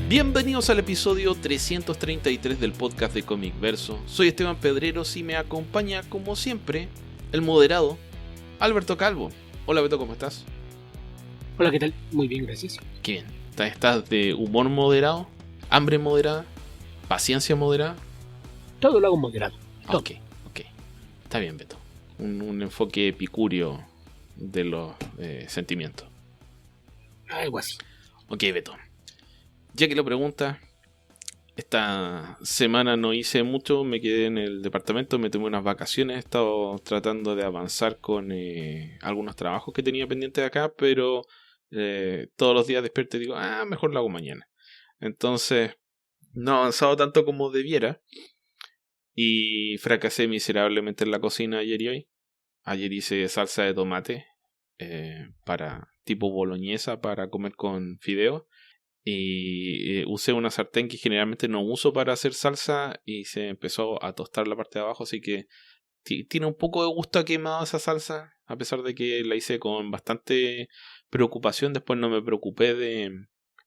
Bienvenidos al episodio 333 del podcast de Comic Verso. Soy Esteban Pedreros y me acompaña, como siempre, el moderado Alberto Calvo. Hola Beto, ¿cómo estás? Hola, ¿qué tal? Muy bien, gracias. Qué bien. ¿Estás de humor moderado? ¿Hambre moderada? ¿Paciencia moderada? Todo lo hago moderado. Todo. Ok. Está bien, Beto. Un enfoque epicúreo de los sentimientos. Algo así. Ok, Beto. Ya que lo preguntas, esta semana no hice mucho, me quedé en el departamento, me tomé unas vacaciones, he estado tratando de avanzar con algunos trabajos que tenía pendientes acá, pero todos los días despierto y digo, mejor lo hago mañana. Entonces, no he avanzado tanto como debiera y fracasé miserablemente en la cocina ayer y hoy. Ayer hice salsa de tomate para tipo boloñesa para comer con fideos. Y usé una sartén que generalmente no uso para hacer salsa y se empezó a tostar la parte de abajo, así que tiene un poco de gusto a quemado esa salsa, a pesar de que la hice con bastante preocupación. Después no me preocupé de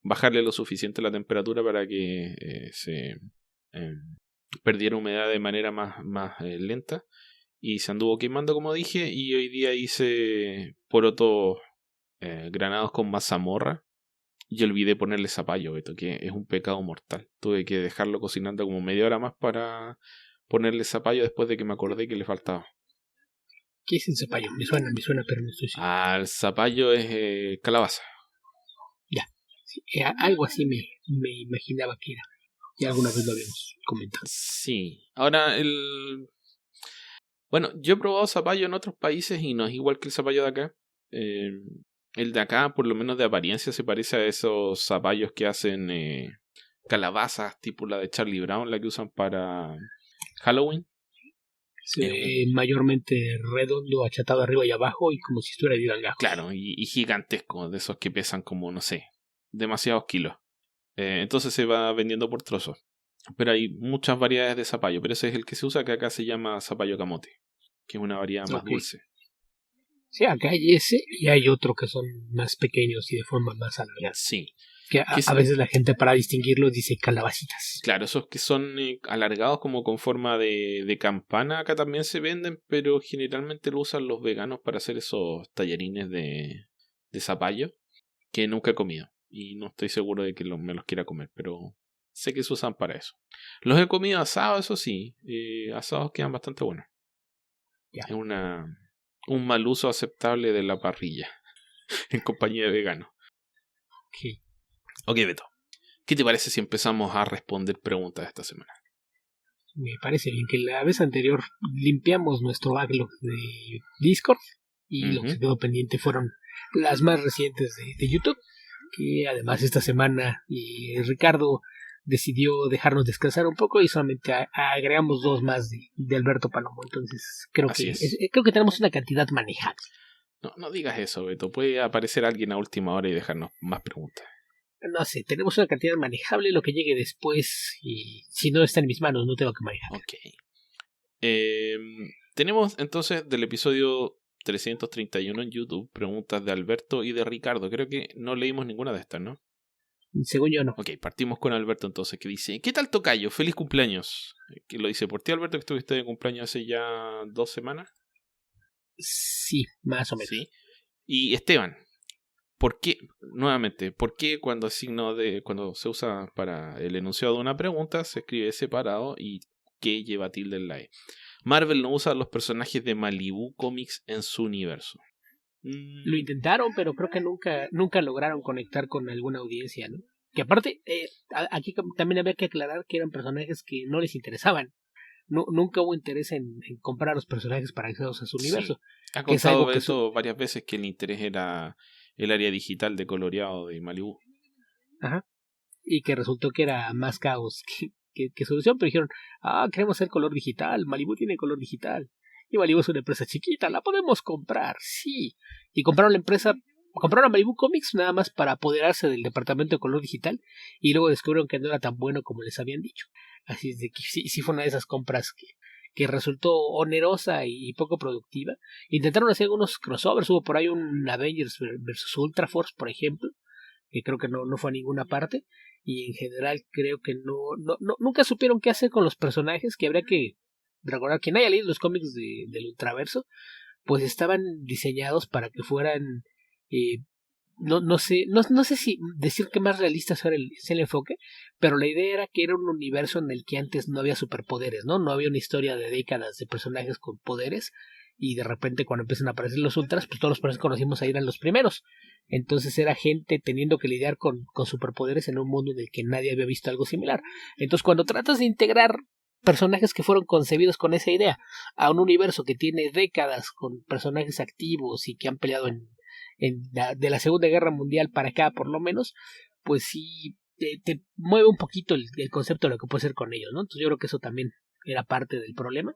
bajarle lo suficiente la temperatura para que se perdiera humedad de manera más lenta, y se anduvo quemando como dije. Y hoy día hice porotos granados con mazamorra. Y olvidé ponerle zapallo, Beto, que es un pecado mortal. Tuve que dejarlo cocinando como media hora más para ponerle zapallo después de que me acordé que le faltaba. ¿Qué es el zapallo? Me suena, pero no estoy seguro. El zapallo es calabaza. Ya. Sí, algo así me imaginaba que era. Ya alguna vez lo habíamos comentado. Sí. Ahora, bueno, yo he probado zapallo en otros países y no es igual que el zapallo de acá. El de acá, por lo menos de apariencia, se parece a esos zapallos que hacen calabazas, tipo la de Charlie Brown, la que usan para Halloween. Se ve mayormente redondo, achatado arriba y abajo y como si estuviera de al gajo. Claro, y gigantesco, de esos que pesan como, no sé, demasiados kilos. Entonces se va vendiendo por trozos. Pero hay muchas variedades de zapallo, pero ese es el que se usa, que acá se llama zapallo camote, que es una variedad más dulce. Sí, acá hay ese y hay otro que son más pequeños y de forma más alargada. Sí. Que a veces la gente, para distinguirlos, dice calabacitas. Claro, esos que son alargados como con forma de campana acá también se venden, pero generalmente lo usan los veganos para hacer esos tallarines de zapallo que nunca he comido. Y no estoy seguro de que me los quiera comer, pero sé que se usan para eso. Los he comido asados, eso sí. Asados quedan bastante buenos. Ya. Es un mal uso aceptable de la parrilla en compañía de veganos. Okay. Ok, Beto. ¿Qué te parece si empezamos a responder preguntas esta semana? Me parece bien que la vez anterior limpiamos nuestro backlog de Discord y lo que quedó pendiente fueron las más recientes de YouTube, que además esta semana Ricardo decidió dejarnos descansar un poco y solamente agregamos dos más de Alberto Palomo. Entonces creo que tenemos una cantidad manejable. No digas eso, Beto. Puede aparecer alguien a última hora y dejarnos más preguntas. No sé, tenemos una cantidad manejable, lo que llegue después, y si no está en mis manos, no tengo que manejar. Ok. Tenemos entonces del episodio 331 en YouTube preguntas de Alberto y de Ricardo. Creo que no leímos ninguna de estas, ¿no? Según yo no. Ok, partimos con Alberto entonces, que dice: ¿qué tal, tocayo? ¡Feliz cumpleaños! Que lo dice por ti, Alberto, que estuviste de cumpleaños hace ya 2 semanas. Sí, más o menos. Sí. Y Esteban, ¿por qué cuando se usa para el enunciado de una pregunta se escribe separado y qué lleva tilde en la E? Marvel no usa a los personajes de Malibu Comics en su universo. Lo intentaron, pero creo que nunca lograron conectar con alguna audiencia, ¿no? Que aparte, aquí también había que aclarar que eran personajes que no les interesaban. Nunca hubo interés en comprar a los personajes para accederlos a su universo. Ha contado eso varias veces, que el interés era el área digital de coloreado de Malibu. Ajá. Y que resultó que era más caos que solución, pero dijeron, queremos hacer color digital, Malibu tiene color digital. Y Malibu es una empresa chiquita, la podemos comprar, sí. Y compraron a Malibu Comics nada más para apoderarse del departamento de color digital, y luego descubrieron que no era tan bueno como les habían dicho. Así es de que sí fue una de esas compras que resultó onerosa y poco productiva. Intentaron hacer algunos crossovers, hubo por ahí un Avengers vs Ultra Force, por ejemplo, que creo que no fue a ninguna parte. y en general creo que nunca supieron qué hacer con los personajes, que habría que recordar. Quien haya leído los cómics del Ultraverso, pues estaban diseñados para que fueran, no sé si decir que más realistas era es el enfoque, pero la idea era que era un universo en el que antes no había superpoderes, no había una historia de décadas de personajes con poderes, y de repente cuando empiezan a aparecer los ultras, pues todos los personajes que conocimos ahí eran los primeros. Entonces era gente teniendo que lidiar con superpoderes en un mundo en el que nadie había visto algo similar. Entonces cuando tratas de integrar personajes que fueron concebidos con esa idea a un universo que tiene décadas con personajes activos y que han peleado de la Segunda Guerra Mundial para acá por lo menos, pues sí te mueve un poquito el concepto de lo que puede ser con ellos, ¿no? Entonces yo creo que eso también era parte del problema,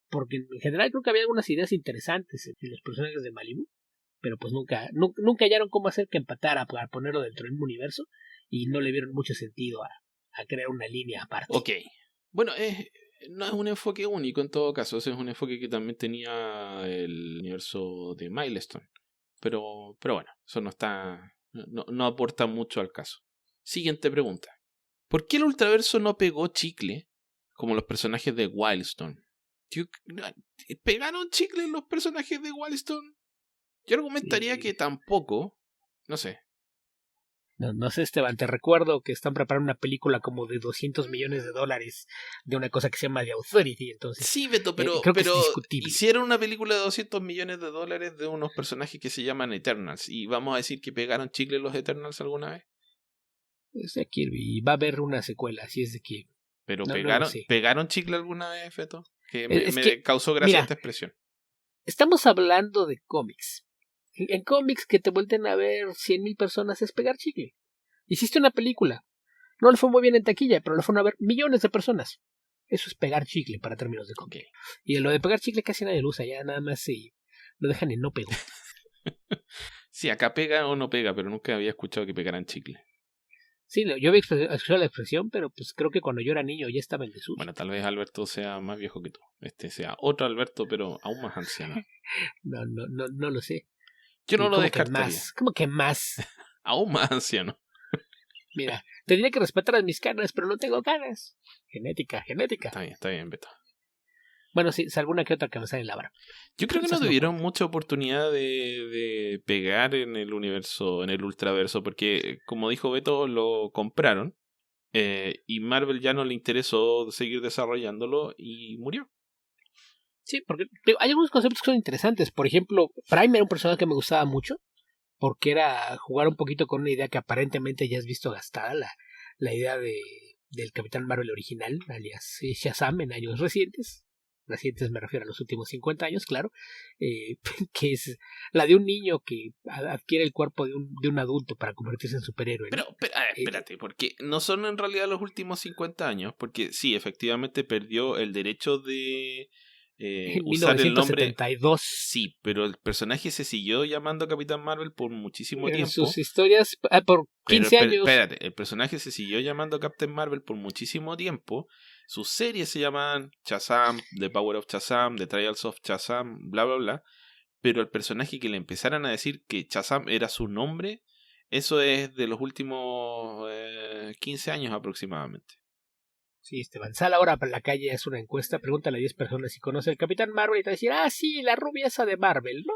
porque en general creo que había algunas ideas interesantes en los personajes de Malibu, pero pues nunca hallaron cómo hacer que empatara para ponerlo dentro del mismo universo, y no le vieron mucho sentido a crear una línea aparte. Ok. Bueno, no es un enfoque único en todo caso. Ese es un enfoque que también tenía el universo de Milestone. Pero bueno, eso no aporta mucho al caso. Siguiente pregunta. ¿Por qué el Ultraverso no pegó chicle como los personajes de Wildstorm? ¿Pegaron chicle los personajes de Wildstorm? Yo argumentaría que tampoco. No sé. No sé, Esteban, te recuerdo que están preparando una película como de $200 millones de una cosa que se llama The Authority, entonces... Sí, Beto, pero hicieron una película de $200 millones de unos personajes que se llaman Eternals. ¿Y vamos a decir que pegaron chicle los Eternals alguna vez? Es de Kirby, y va a haber una secuela, así es de Kirby. ¿Pero no pegaron chicle alguna vez, Beto? Que me que, causó gracia mira, esta expresión. Estamos hablando de cómics. En cómics que te vuelten a ver 100,000 personas es pegar chicle. Hiciste una película. No le fue muy bien en taquilla, pero le fueron a ver millones de personas. Eso es pegar chicle para términos de cómic. Okay. Y lo de pegar chicle casi nadie lo usa, ya nada más lo dejan en no pegó. Sí, acá pega o no pega, pero nunca había escuchado que pegaran chicle. Sí, yo había escuchado la expresión, pero pues creo que cuando yo era niño ya estaba en desuso. Bueno, tal vez Alberto sea más viejo que tú. Sea otro Alberto, pero aún más anciano. No lo sé. Yo no lo descartaría. ¿Cómo que más? Aún más anciano. Mira, tendría que respetar a mis canas, pero no tengo canas. Genética. Está bien, Beto. Bueno, sí, alguna que otra que me sale en la vara. Yo creo que no tuvieron mucha oportunidad de pegar en el universo, en el ultraverso, porque como dijo Beto, lo compraron y Marvel ya no le interesó seguir desarrollándolo y murió. Sí, porque hay algunos conceptos que son interesantes. Por ejemplo, Prime era un personaje que me gustaba mucho, porque era jugar un poquito con una idea que aparentemente ya has visto gastada, la idea del Capitán Marvel original, alias Shazam, en años recientes me refiero a los últimos 50 años, claro, que es la de un niño que adquiere el cuerpo de un adulto para convertirse en superhéroe, ¿no? Pero espérate, porque no son en realidad los últimos 50 años, porque sí, efectivamente perdió el derecho de usar el nombre. Sí, pero el personaje se siguió llamando Capitán Marvel por muchísimo tiempo. En sus historias, por 15 años. Espérate, el personaje se siguió llamando Captain Marvel por muchísimo tiempo. Sus series se llamaban Shazam, The Power of Shazam, The Trials of Shazam, bla, bla, bla. Pero el personaje que le empezaran a decir que Shazam era su nombre, eso es de los últimos 15 años aproximadamente. Sí, Esteban, sal ahora para la calle, es una encuesta, pregúntale a 10 personas si conoce al Capitán Marvel y te va a decir, sí, la rubia esa de Marvel, ¿no?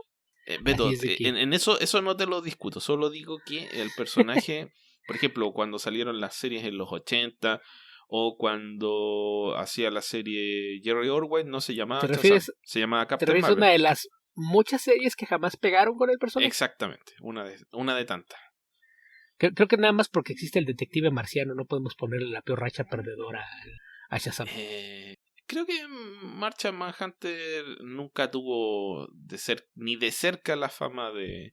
Beto, en eso no te lo discuto, solo digo que el personaje, por ejemplo, cuando salieron las series en los 80 o cuando hacía la serie Jerry Orwell, no se llamaba Shazam, se llamaba Captain Marvel. ¿Te refieres a una de las muchas series que jamás pegaron con el personaje? Exactamente, una de tantas. Creo que nada más porque existe el detective marciano no podemos ponerle la peor racha perdedora a Shazam. Creo que Martian Manhunter nunca tuvo ni de cerca la fama de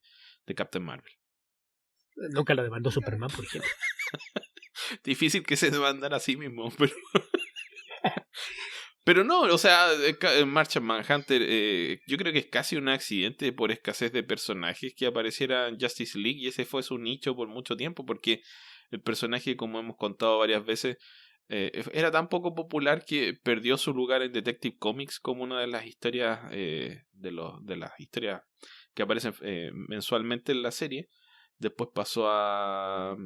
Captain Marvel. Nunca la demandó Superman, por ejemplo. Difícil que se demandara a sí mismo, pero... Pero no, o sea, Martian Manhunter yo creo que es casi un accidente por escasez de personajes que apareciera en Justice League, y ese fue su nicho por mucho tiempo, porque el personaje, como hemos contado varias veces, era tan poco popular que perdió su lugar en Detective Comics como una de las historias de las historias que aparecen mensualmente en la serie. Después pasó a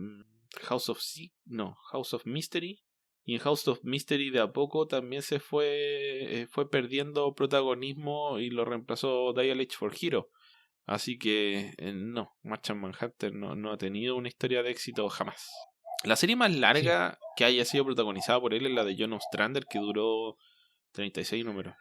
House of Mystery. Y en House of Mystery de a poco también se fue perdiendo protagonismo y lo reemplazó Dial H for Hero. Así que no, Martian Manhunter no ha tenido una historia de éxito jamás. La serie más larga que haya sido protagonizada por él es la de John Ostrander, que duró 36 números.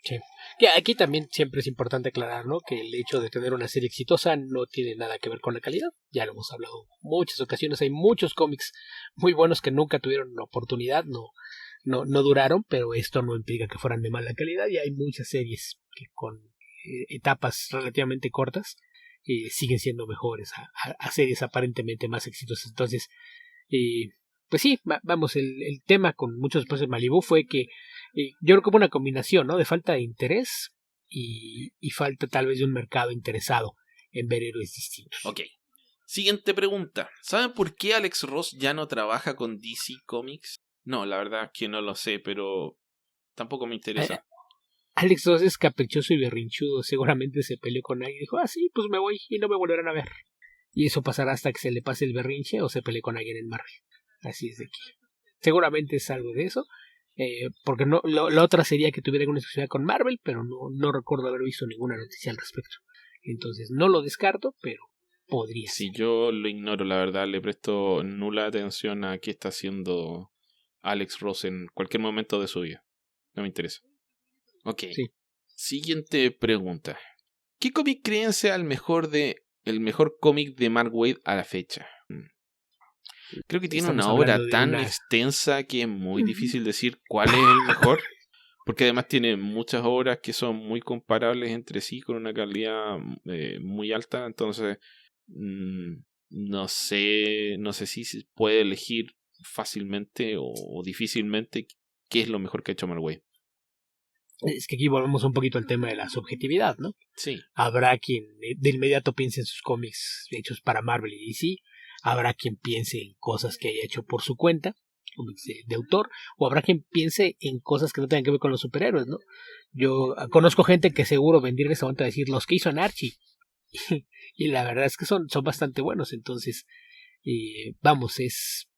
Sí. Que aquí también siempre es importante aclarar, ¿no? Que el hecho de tener una serie exitosa no tiene nada que ver con la calidad. Ya lo hemos hablado muchas ocasiones. Hay muchos cómics muy buenos que nunca tuvieron la oportunidad, no duraron, pero esto no implica que fueran de mala calidad. Y hay muchas series que con etapas relativamente cortas siguen siendo mejores a series aparentemente más exitosas. Entonces, pues sí, vamos, el tema con muchos espacios de Malibu fue que yo creo que hubo una combinación, ¿no? De falta de interés y falta tal vez de un mercado interesado en ver héroes distintos. Ok. Siguiente pregunta. ¿Saben por qué Alex Ross ya no trabaja con DC Comics? No, la verdad es que no lo sé, pero tampoco me interesa. Alex Ross es caprichoso y berrinchudo. Seguramente se peleó con alguien y dijo, sí, pues me voy y no me volverán a ver. Y eso pasará hasta que se le pase el berrinche o se pelee con alguien en Marvel. Así es de que seguramente es algo de eso. Porque no, la otra sería que tuviera alguna exclusividad con Marvel, pero no recuerdo haber visto ninguna noticia al respecto. Entonces no lo descarto, pero podría ser. Sí, yo lo ignoro, la verdad, le presto nula atención a qué está haciendo Alex Ross en cualquier momento de su vida. No me interesa. Ok. Sí. Siguiente pregunta. ¿Qué cómic creen sea el mejor cómic de Mark Waid a la fecha? Creo que tiene una obra tan extensa que es muy difícil decir cuál es el mejor. Porque además tiene muchas obras que son muy comparables entre sí, con una calidad muy alta. Entonces, no sé si se puede elegir fácilmente o difícilmente qué es lo mejor que ha hecho Mark Waid. Es que aquí volvemos un poquito al tema de la subjetividad, ¿no? Sí. Habrá quien de inmediato piense en sus cómics hechos para Marvel y DC. Habrá quien piense en cosas que haya hecho por su cuenta, cómics de autor, o habrá quien piense en cosas que no tengan que ver con los superhéroes, ¿no? Yo conozco gente que seguro vendría en ese momento a decir los que hizo en Archie. Y la verdad es que son bastante buenos. Entonces, vamos, es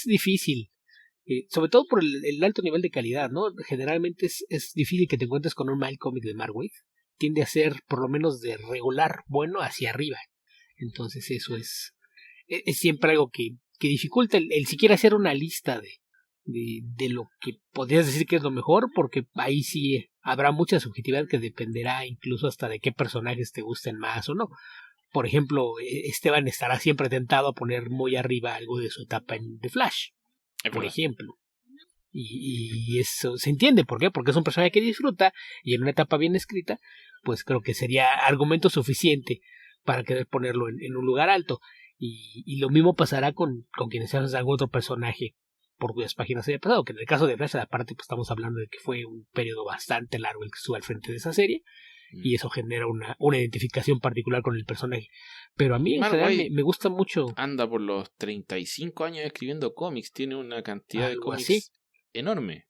difícil. Sobre todo por el alto nivel de calidad, ¿no? Generalmente es difícil que te encuentres con un mal cómic de Mark Waid. Tiende a ser por lo menos de regular bueno hacia arriba. Entonces eso es siempre algo que dificulta el siquiera hacer una lista de lo que podrías decir que es lo mejor, porque ahí sí habrá mucha subjetividad que dependerá incluso hasta de qué personajes te gusten más o no. Por ejemplo, Esteban estará siempre tentado a poner muy arriba algo de su etapa en The Flash, por ejemplo. Y eso se entiende, ¿por qué? Porque es un personaje que disfruta y en una etapa bien escrita, pues creo que sería argumento suficiente para querer ponerlo en un lugar alto. Y lo mismo pasará con quienes hacen algún otro personaje por cuyas páginas haya pasado, que en el caso de Flash, aparte, pues estamos hablando de que fue un periodo bastante largo el que estuvo al frente de esa serie, y eso genera una identificación particular con el personaje. Pero a mí en general me gusta mucho. Anda por los 35 años escribiendo cómics, tiene una cantidad de cómics así enorme.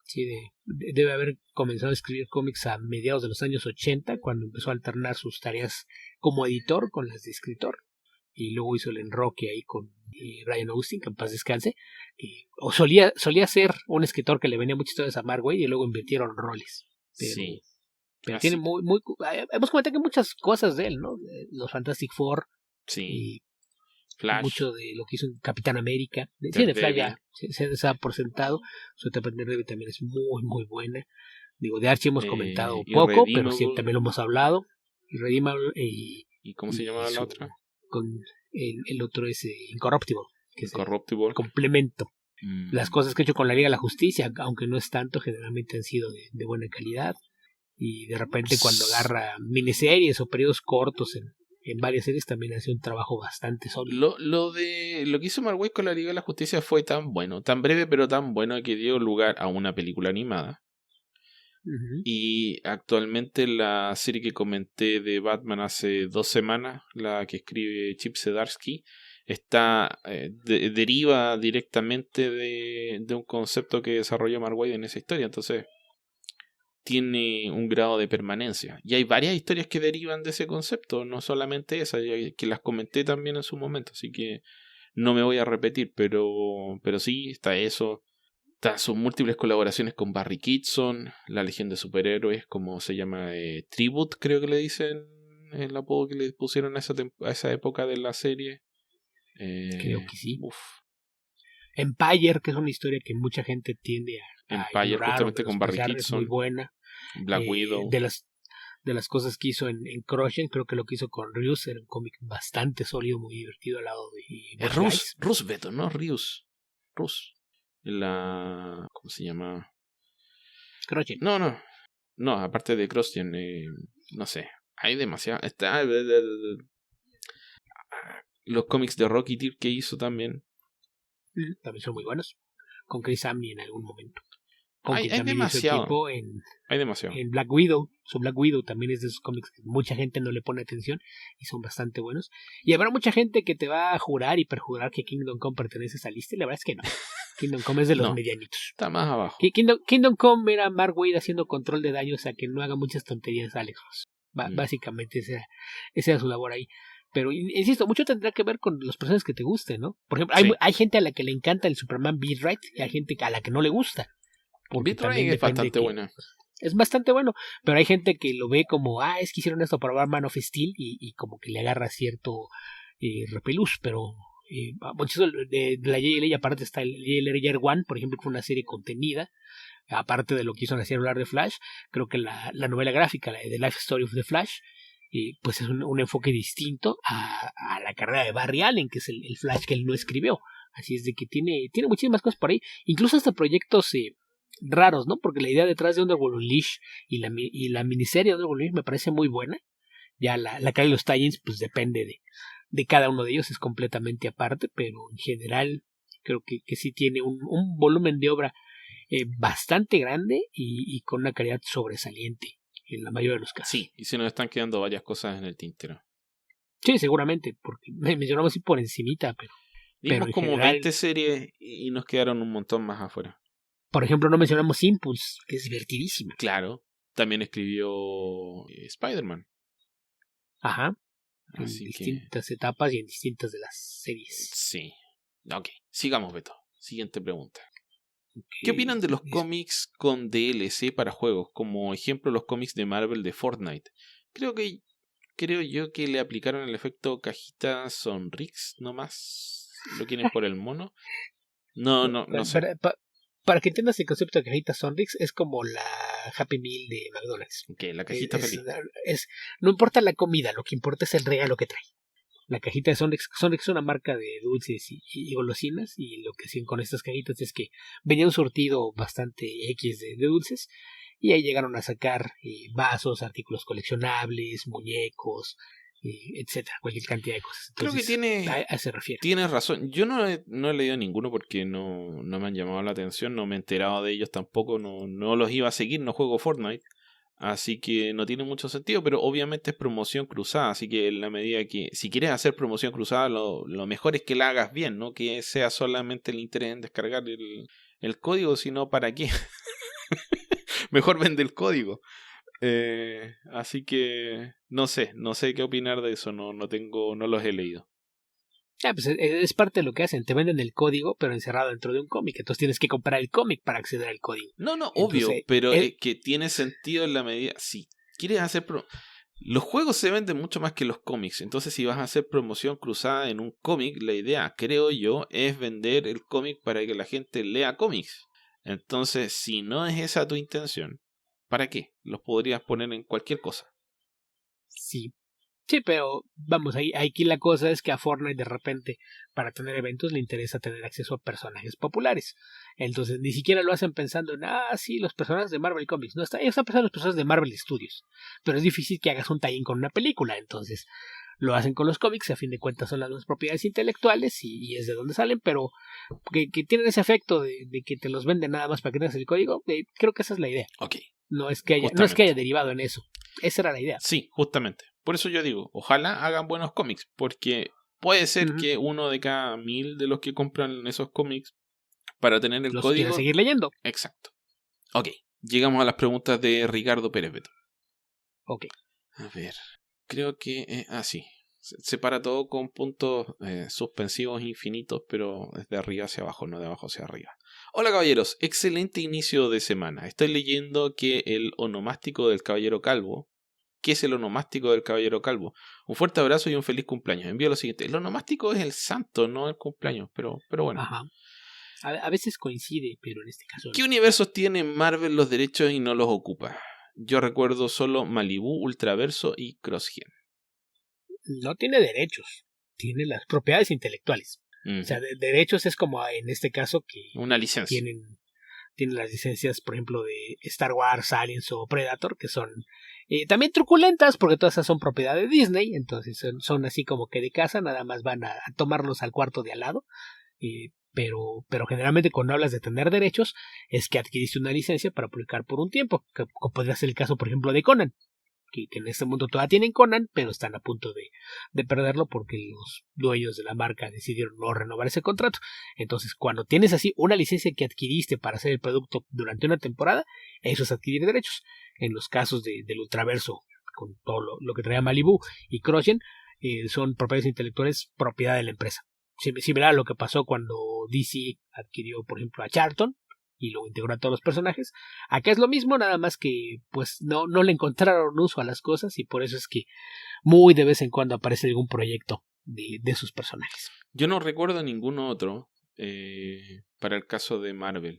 Sí, debe haber comenzado a escribir cómics a mediados de los años 80, cuando empezó a alternar sus tareas como editor con las de escritor. Y luego hizo el enroque ahí con Ryan Austin, que en paz descanse. O solía ser un escritor que le venía muchas historias a Mark Waid y luego invirtieron roles. Pero tiene hemos comentado que muchas cosas de él, ¿no? Los Fantastic Four. Sí. Y Flash. Mucho de lo que hizo en Capitán América. De Flash ya se ha presentado. Su etapa en Daredevil también es muy, muy buena. Digo, de Archie hemos comentado poco, pero sí, también lo hemos hablado. Irredeemable ¿Y cómo se llamaba la otra? Con el otro es Incorruptible, que es el complemento. Las cosas que he hecho con la Liga de la Justicia, aunque no es tanto, generalmente han sido de buena calidad. Y de repente cuando agarra miniseries o periodos cortos en varias series, también hace un trabajo bastante sólido. Lo que hizo Mark Waid con la Liga de la Justicia fue tan bueno, tan breve pero tan bueno, que dio lugar a una película animada. Y actualmente la serie que comenté de Batman hace 2 semanas, la que escribe Chip Zdarsky, está deriva directamente de un concepto que desarrolló Mark Waid en esa historia. Entonces tiene un grado de permanencia. Y hay varias historias que derivan de ese concepto, no solamente esa, que las comenté también en su momento, así que no me voy a repetir, pero sí, está eso. Están sus múltiples colaboraciones con Barry Kitson, la Legión de Superhéroes, como se llama, Tribute, creo que le dicen el apodo que le pusieron a esa época de la serie. Creo que sí. Uf. Empire, que es una historia que mucha gente tiende a Empire, ignorar, justamente con Barry Kitson. Es muy buena. Black Widow. De las cosas que hizo en Crushen, creo que lo que hizo con Rius era un cómic bastante sólido, muy divertido al lado de Rus Beto, ¿no? Rius. ¿Cómo se llama? Crushen. No, aparte de Crushen, no sé. Hay demasiado. Está los cómics de Rocketeer que hizo también. También son muy buenos. Con Chris Samney en algún momento. Hay demasiado. Hay demasiado. En Black Widow. Black Widow también es de esos cómics que mucha gente no le pone atención y son bastante buenos. Y habrá mucha gente que te va a jurar y perjurar que Kingdom Come pertenece a esa lista, y la verdad es que no. Kingdom Come es de los medianitos. Está más abajo. Kingdom Come era Mark Waid haciendo control de daño, o sea que no haga muchas tonterías, Alex. Básicamente esa era su labor ahí. Pero insisto, mucho tendrá que ver con los personajes que te gusten, ¿no? Por ejemplo, hay gente a la que le encanta el Superman Beat Right y hay gente a la que no le gusta. Beat Right es bastante buena. Es bastante bueno, pero hay gente que lo ve como, es que hicieron esto para Man of Steel y como que le agarra cierto repelús, pero mucho de la JLA, aparte está el JLA Year One, por ejemplo, que fue una serie contenida, aparte de lo que hizo hacer hablar de Flash. Creo que la novela gráfica, la de The Life Story of the Flash, pues es un enfoque distinto a la carrera de Barry Allen, que es el Flash que él no escribió. Así es de que tiene muchísimas cosas por ahí, incluso hasta proyectos raros, ¿no? Porque la idea detrás de Underworld Unleashed y la miniserie de Underworld Unleashed me parece muy buena. Ya la calidad de los tie-ins pues depende de cada uno de ellos, es completamente aparte, pero en general creo que sí tiene un volumen de obra bastante grande y con una calidad sobresaliente en la mayoría de los casos. Sí, y se nos están quedando varias cosas en el tintero. Sí, seguramente, porque mencionamos así por encimita, pero como general, 20 series y nos quedaron un montón más afuera. Por ejemplo, no mencionamos Impulse, que es divertidísima. Claro, también escribió Spider-Man. Ajá. Así en distintas etapas y en distintas de las series. Sí. Ok, sigamos, Beto. Siguiente pregunta. ¿Qué opinan de los cómics con DLC para juegos? Como ejemplo, los cómics de Marvel de Fortnite. Creo yo que le aplicaron el efecto cajita Sonrix nomás. ¿Lo quieren por el mono? No sé. Para que entiendas el concepto de cajita Sonrix, es como la Happy Meal de McDonald's. Ok, la cajita feliz. No importa la comida, lo que importa es el regalo que trae. La cajita de Sonrix es una marca de dulces y golosinas, y lo que hacían con estas cajitas es que venía un surtido bastante X de dulces, y ahí llegaron a sacar vasos, artículos coleccionables, muñecos, etcétera, cualquier cantidad de cosas. Entonces, creo que a se refiere. Tienes razón. Yo no he leído ninguno porque no me han llamado la atención, no me he enterado de ellos tampoco, no los iba a seguir, no juego Fortnite. Así que no tiene mucho sentido, pero obviamente es promoción cruzada, así que en la medida que si quieres hacer promoción cruzada, lo mejor es que la hagas bien, no que sea solamente el interés en descargar el código, sino para qué. Mejor vende el código. Así que no sé qué opinar de eso, no los he leído. Pues es parte de lo que hacen, te venden el código pero encerrado dentro de un cómic, entonces tienes que comprar el cómic para acceder al código. No, entonces, obvio, pero que tiene sentido en la medida, si quieres hacer los juegos se venden mucho más que los cómics, entonces si vas a hacer promoción cruzada en un cómic, la idea, creo yo, es vender el cómic para que la gente lea cómics. Entonces, si no es esa tu intención, ¿para qué? Los podrías poner en cualquier cosa. Sí, pero vamos, aquí la cosa es que a Fortnite de repente para tener eventos le interesa tener acceso a personajes populares. Entonces ni siquiera lo hacen pensando en, sí, los personajes de Marvel Comics. No, ellos están pensando en los personajes de Marvel Studios. Pero es difícil que hagas un tie-in con una película, entonces lo hacen con los cómics, a fin de cuentas son las dos propiedades intelectuales y es de donde salen, pero que tienen ese efecto de que te los venden nada más para que tengas el código, creo que esa es la idea. Ok. No es que haya derivado en eso. Esa era la idea. Sí, justamente. Por eso yo digo, ojalá hagan buenos cómics, porque puede ser que uno de cada 1000 de los que compran esos cómics para tener el código quiera seguir leyendo. Exacto. Ok, llegamos a las preguntas de Ricardo Pérez Beto. Ok. A ver, creo que... sí. Separa todo con puntos suspensivos infinitos, pero desde arriba hacia abajo, no de abajo hacia arriba. Hola caballeros, excelente inicio de semana. Estoy leyendo que el onomástico del Caballero Calvo. ¿Qué es el onomástico del Caballero Calvo? Un fuerte abrazo y un feliz cumpleaños. Envío lo siguiente. El onomástico es el santo, no el cumpleaños, pero bueno. Ajá. A veces coincide, pero en este caso no. ¿Qué universos tiene Marvel los derechos y no los ocupa? Yo recuerdo solo Malibu, Ultraverso y CrossGen. No tiene derechos, tiene las propiedades intelectuales. O sea, derechos es como en este caso que una licencia. Tienen las licencias, por ejemplo, de Star Wars, Aliens o Predator, que son también truculentas, porque todas esas son propiedad de Disney, entonces son así como que de casa, nada más van a tomarlos al cuarto de al lado. Pero generalmente cuando hablas de tener derechos es que adquiriste una licencia para publicar por un tiempo, que podría ser el caso, por ejemplo, de Conan. Que en este mundo todavía tienen Conan, pero están a punto de perderlo porque los dueños de la marca decidieron no renovar ese contrato. Entonces, cuando tienes así una licencia que adquiriste para hacer el producto durante una temporada, eso es adquirir derechos. En los casos del Ultraverso, con todo lo que traía Malibu y CrossGen, son propiedades intelectuales propiedad de la empresa. Similar a lo que pasó cuando DC adquirió, por ejemplo, a Charlton y lo integró a todos los personajes. Acá es lo mismo, nada más que pues no le encontraron uso a las cosas y por eso es que muy de vez en cuando aparece algún proyecto de sus personajes. Yo no recuerdo ningún otro para el caso de Marvel.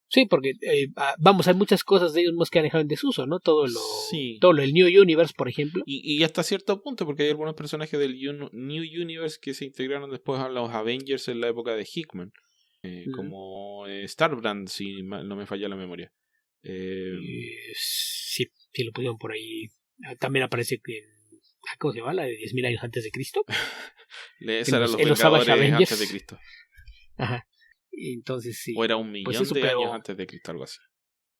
Sí, porque hay muchas cosas de ellos que han dejado en desuso, ¿no? Todo el New Universe, por ejemplo. Y hasta cierto punto, porque hay algunos personajes del New Universe que se integraron después a los Avengers en la época de Hickman. Como Starbrand, si no me falla la memoria. Sí, lo pusieron por ahí. También aparece en... ¿Cómo se llama? La de 10.000 años antes de Cristo. Esa era los Vengadores antes de Cristo. Ajá. Entonces sí. O era 1.000.000 de años antes de Cristo, algo así.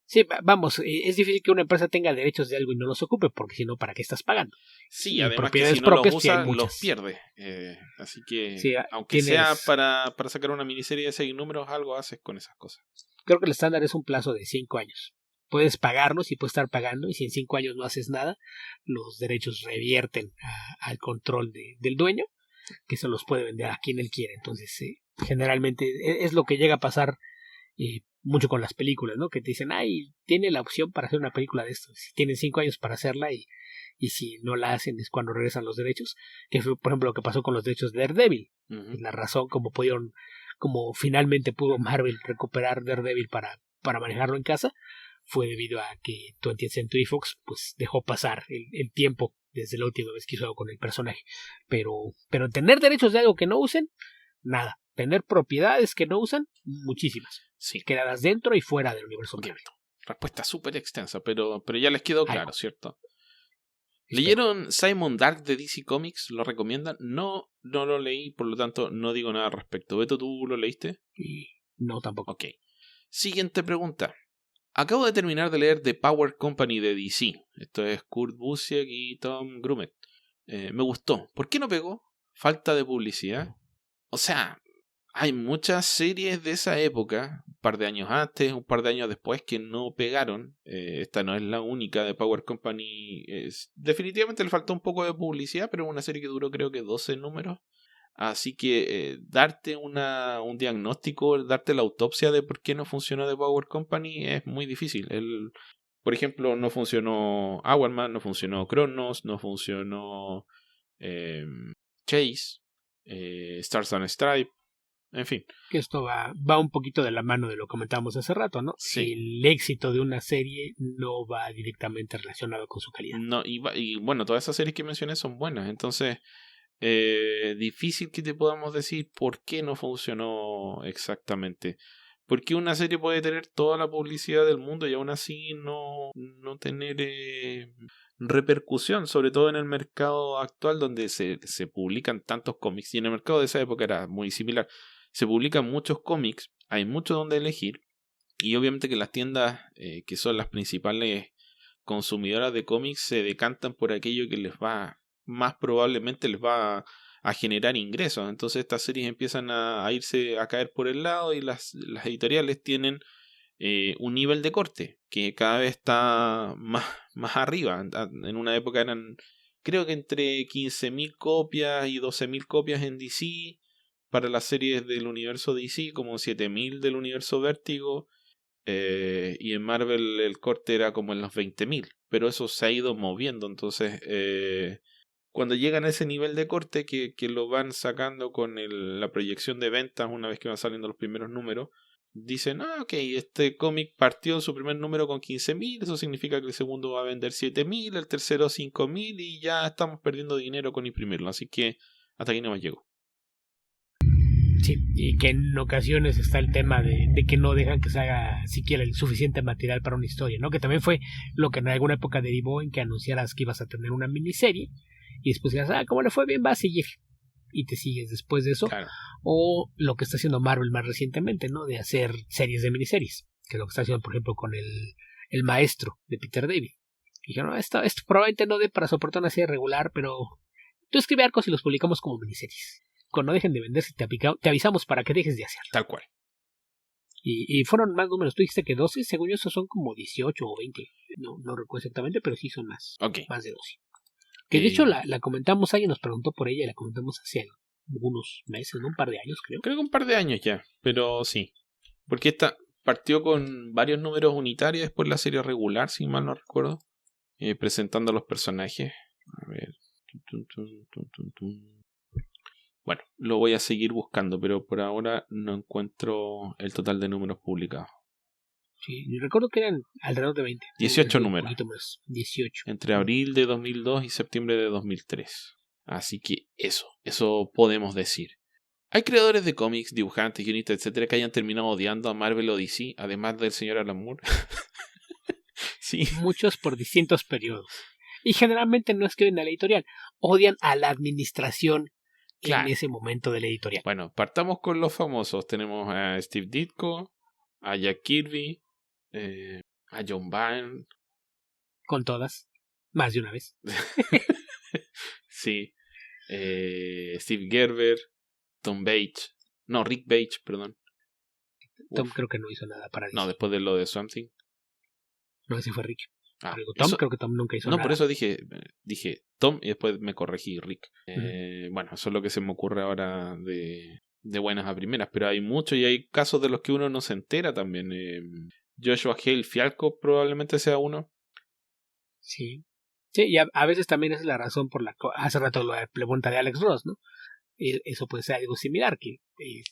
Sí, vamos, es difícil que una empresa tenga derechos de algo y no los ocupe, porque si no, ¿para qué estás pagando? Sí, además que si no los usa, los pierde. Así que, sí, aunque sea para sacar una miniserie de 6 números, algo haces con esas cosas. Creo que el estándar es un plazo de 5 años. Puedes pagarlos y puedes estar pagando, y si en 5 años no haces nada, los derechos revierten al control del dueño, que se los puede vender a quien él quiere. Entonces, generalmente es lo que llega a pasar mucho con las películas, ¿no? Que te dicen, tiene la opción para hacer una película de esto. Si tienen 5 años para hacerla y si no la hacen es cuando regresan los derechos, que fue, por ejemplo, lo que pasó con los derechos de Daredevil. La razón como finalmente pudo Marvel recuperar Daredevil para manejarlo en casa, fue debido a que 20th Century Fox pues dejó pasar el tiempo desde la última vez que hizo algo con el personaje. Pero tener derechos de algo que no usen, nada. Tener propiedades que no usan, muchísimas. Sí. Quedadas dentro y fuera del universo. Respuesta súper extensa, pero ya les quedó claro, ¿cierto? ¿Leyeron Simon Dark de DC Comics? ¿Lo recomiendan? No lo leí, por lo tanto no digo nada al respecto. Beto, ¿tú lo leíste? No, tampoco. Ok. Siguiente pregunta. Acabo de terminar de leer The Power Company de DC. Esto es Kurt Busiek y Tom Grummett. Me gustó. ¿Por qué no pegó? ¿Falta de publicidad? O sea, hay muchas series de esa época, un par de años antes, un par de años después, que no pegaron. Esta no es la única de Power Company. Definitivamente le faltó un poco de publicidad, pero es una serie que duró creo que 12 números. Así que darte un diagnóstico, darte la autopsia de por qué no funcionó The Power Company es muy difícil. Por ejemplo, no funcionó Hourman, no funcionó Cronos, no funcionó Chase, Stars and Stripe, en fin. Que esto va un poquito de la mano de lo que comentábamos hace rato, ¿no? Sí. El éxito de una serie no va directamente relacionado con su calidad. No, y bueno, todas esas series que mencioné son buenas, entonces difícil que te podamos decir por qué no funcionó exactamente. Porque una serie puede tener toda la publicidad del mundo y aún así no tener repercusión, sobre todo en el mercado actual donde se publican tantos cómics. Y en el mercado de esa época era muy similar. Se publican muchos cómics, hay mucho donde elegir. Y obviamente que las tiendas que son las principales consumidoras de cómics se decantan por aquello que más probablemente les va a generar ingresos. Entonces estas series empiezan a irse a caer por el lado y las editoriales tienen un nivel de corte que cada vez está más arriba. En una época eran, creo que entre 15.000 copias y 12.000 copias en DC para las series del universo DC, como 7.000 del universo Vértigo, y en Marvel el corte era como en los 20.000, pero eso se ha ido moviendo. Entonces cuando llegan a ese nivel de corte que lo van sacando con la proyección de ventas una vez que van saliendo los primeros números, dicen, ok, este cómic partió en su primer número con 15.000, eso significa que el segundo va a vender 7.000, el tercero 5.000 y ya estamos perdiendo dinero con imprimirlo, así que hasta aquí no más llegó. Sí, y que en ocasiones está el tema de que no dejan que se haga siquiera el suficiente material para una historia, ¿no? Que también fue lo que en alguna época derivó en que anunciaras que ibas a tener una miniserie y después digas, ¿cómo le fue? Bien, va a seguir. Y te sigues después de eso. Claro. O lo que está haciendo Marvel más recientemente, ¿no? De hacer series de miniseries. Que es lo que está haciendo, por ejemplo, con el Maestro de Peter David. Y dijeron, no, esto probablemente no dé para soportar una serie regular, pero tú escribe arcos y los publicamos como miniseries. Cuando dejen de venderse te avisamos para que dejes de hacerlo. Tal cual. Y fueron más números. Tú dijiste que 12, según yo, esos son como 18 o 20. No recuerdo exactamente, pero sí son más. Okay. Más de 12. Que de hecho la comentamos, alguien nos preguntó por ella y la comentamos hace algunos meses, ¿no? Un par de años, creo. Creo que un par de años ya, pero sí. Porque esta partió con varios números unitarios, después la serie regular, si mal no recuerdo. Presentando a los personajes. A ver. Bueno, lo voy a seguir buscando, pero por ahora no encuentro el total de números publicados. Sí, yo recuerdo que eran alrededor de 20. 18 números. Un poquito más, 18. Entre abril de 2002 y septiembre de 2003. Así que eso podemos decir. Hay creadores de cómics, dibujantes, guionistas, etcétera, que hayan terminado odiando a Marvel o DC, además del señor Alan Moore. Sí. Muchos por distintos periodos. Y generalmente no es que odian a la editorial, odian a la administración en ese momento de la editorial. Bueno, partamos con los famosos. Tenemos a Steve Ditko, a Jack Kirby, a John Byrne. Con todas, más de una vez. Sí. Steve Gerber, Rick Veitch, perdón. Tom creo que no hizo nada para DC. No, después de lo de Swamp Thing. No, ese fue Rick. Tom, creo que Tom nunca hizo nada. No, por eso dije Tom y después me corregí Rick. Bueno, eso es lo que se me ocurre ahora de buenas a primeras, pero hay muchos y hay casos de los que uno no se entera también. Joshua Hale Fialco probablemente sea uno. Sí. Sí, y a veces también es la razón por la que hace rato la pregunta de Alex Ross, ¿no? Eso puede ser algo similar, que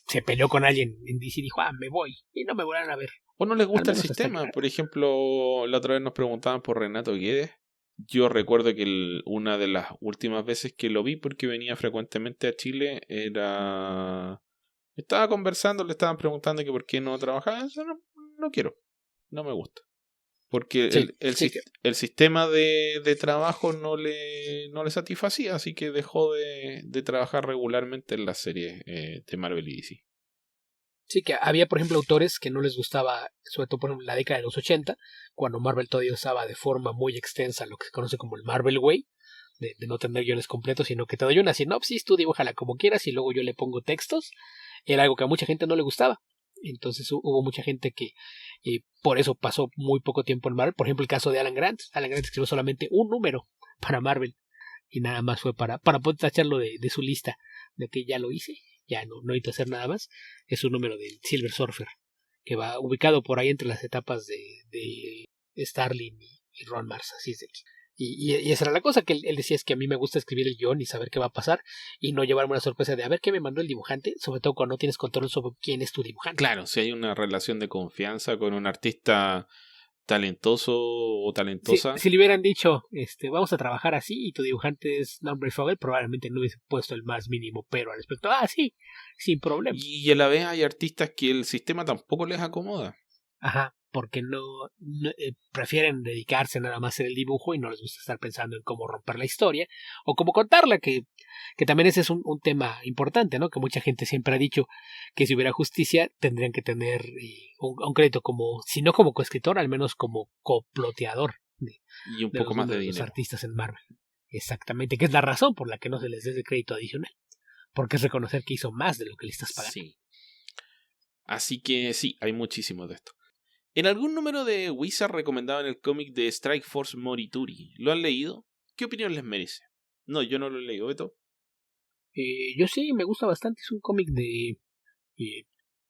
se peleó con alguien en DC y dijo, me voy, y no me vuelvan a ver. O no les gusta el sistema. Por ejemplo, la otra vez nos preguntaban por Renato Guedes. Yo recuerdo que una de las últimas veces que lo vi, porque venía frecuentemente a Chile, estaba conversando, le estaban preguntando que por qué no trabajaba. No quiero, no me gusta. Porque el sistema de trabajo no le satisfacía, así que dejó de trabajar regularmente en las series de Marvel y DC. Sí, que había, por ejemplo, autores que no les gustaba, sobre todo por ejemplo, en la década de los 80, cuando Marvel todavía usaba de forma muy extensa lo que se conoce como el Marvel Way, de no tener guiones completos, sino que te doy una sinopsis, tú dibújala como quieras y luego yo le pongo textos. Era algo que a mucha gente no le gustaba. Entonces hubo mucha gente que por eso pasó muy poco tiempo en Marvel. Por ejemplo, el caso de Alan Grant. Alan Grant escribió solamente un número para Marvel y nada más fue para poder tacharlo de su lista de que ya lo hice, ya no necesito hacer nada más. Es un número del Silver Surfer que va ubicado por ahí entre las etapas de Starlin y Ron Mars, así es de aquí. Y esa era la cosa que él decía, es que a mí me gusta escribir el guión y saber qué va a pasar y no llevarme una sorpresa de a ver qué me mandó el dibujante, sobre todo cuando no tienes control sobre quién es tu dibujante. Claro, si hay una relación de confianza con un artista talentoso o talentosa. Si le hubieran dicho, vamos a trabajar así y tu dibujante es Norman Fogel, probablemente no hubiese puesto el más mínimo pero al respecto. Sí, sin problema. Y a la vez hay artistas que el sistema tampoco les acomoda. Ajá, porque no prefieren dedicarse nada más en el dibujo y no les gusta estar pensando en cómo romper la historia o cómo contarla, que también ese es un tema importante, ¿no? Que mucha gente siempre ha dicho que si hubiera justicia tendrían que tener un crédito como, si no como coescritor, al menos como coploteador y un poco más de dinero. Los artistas en Marvel. Exactamente, que es la razón por la que no se les dé ese crédito adicional, porque es reconocer que hizo más de lo que le estás pagando. Sí. Así que sí, hay muchísimo de esto. En algún número de Wizard recomendaban el cómic de Strike Force Morituri. ¿Lo han leído? ¿Qué opinión les merece? No, yo no lo he leído, Beto. Yo sí, me gusta bastante. Es un cómic de...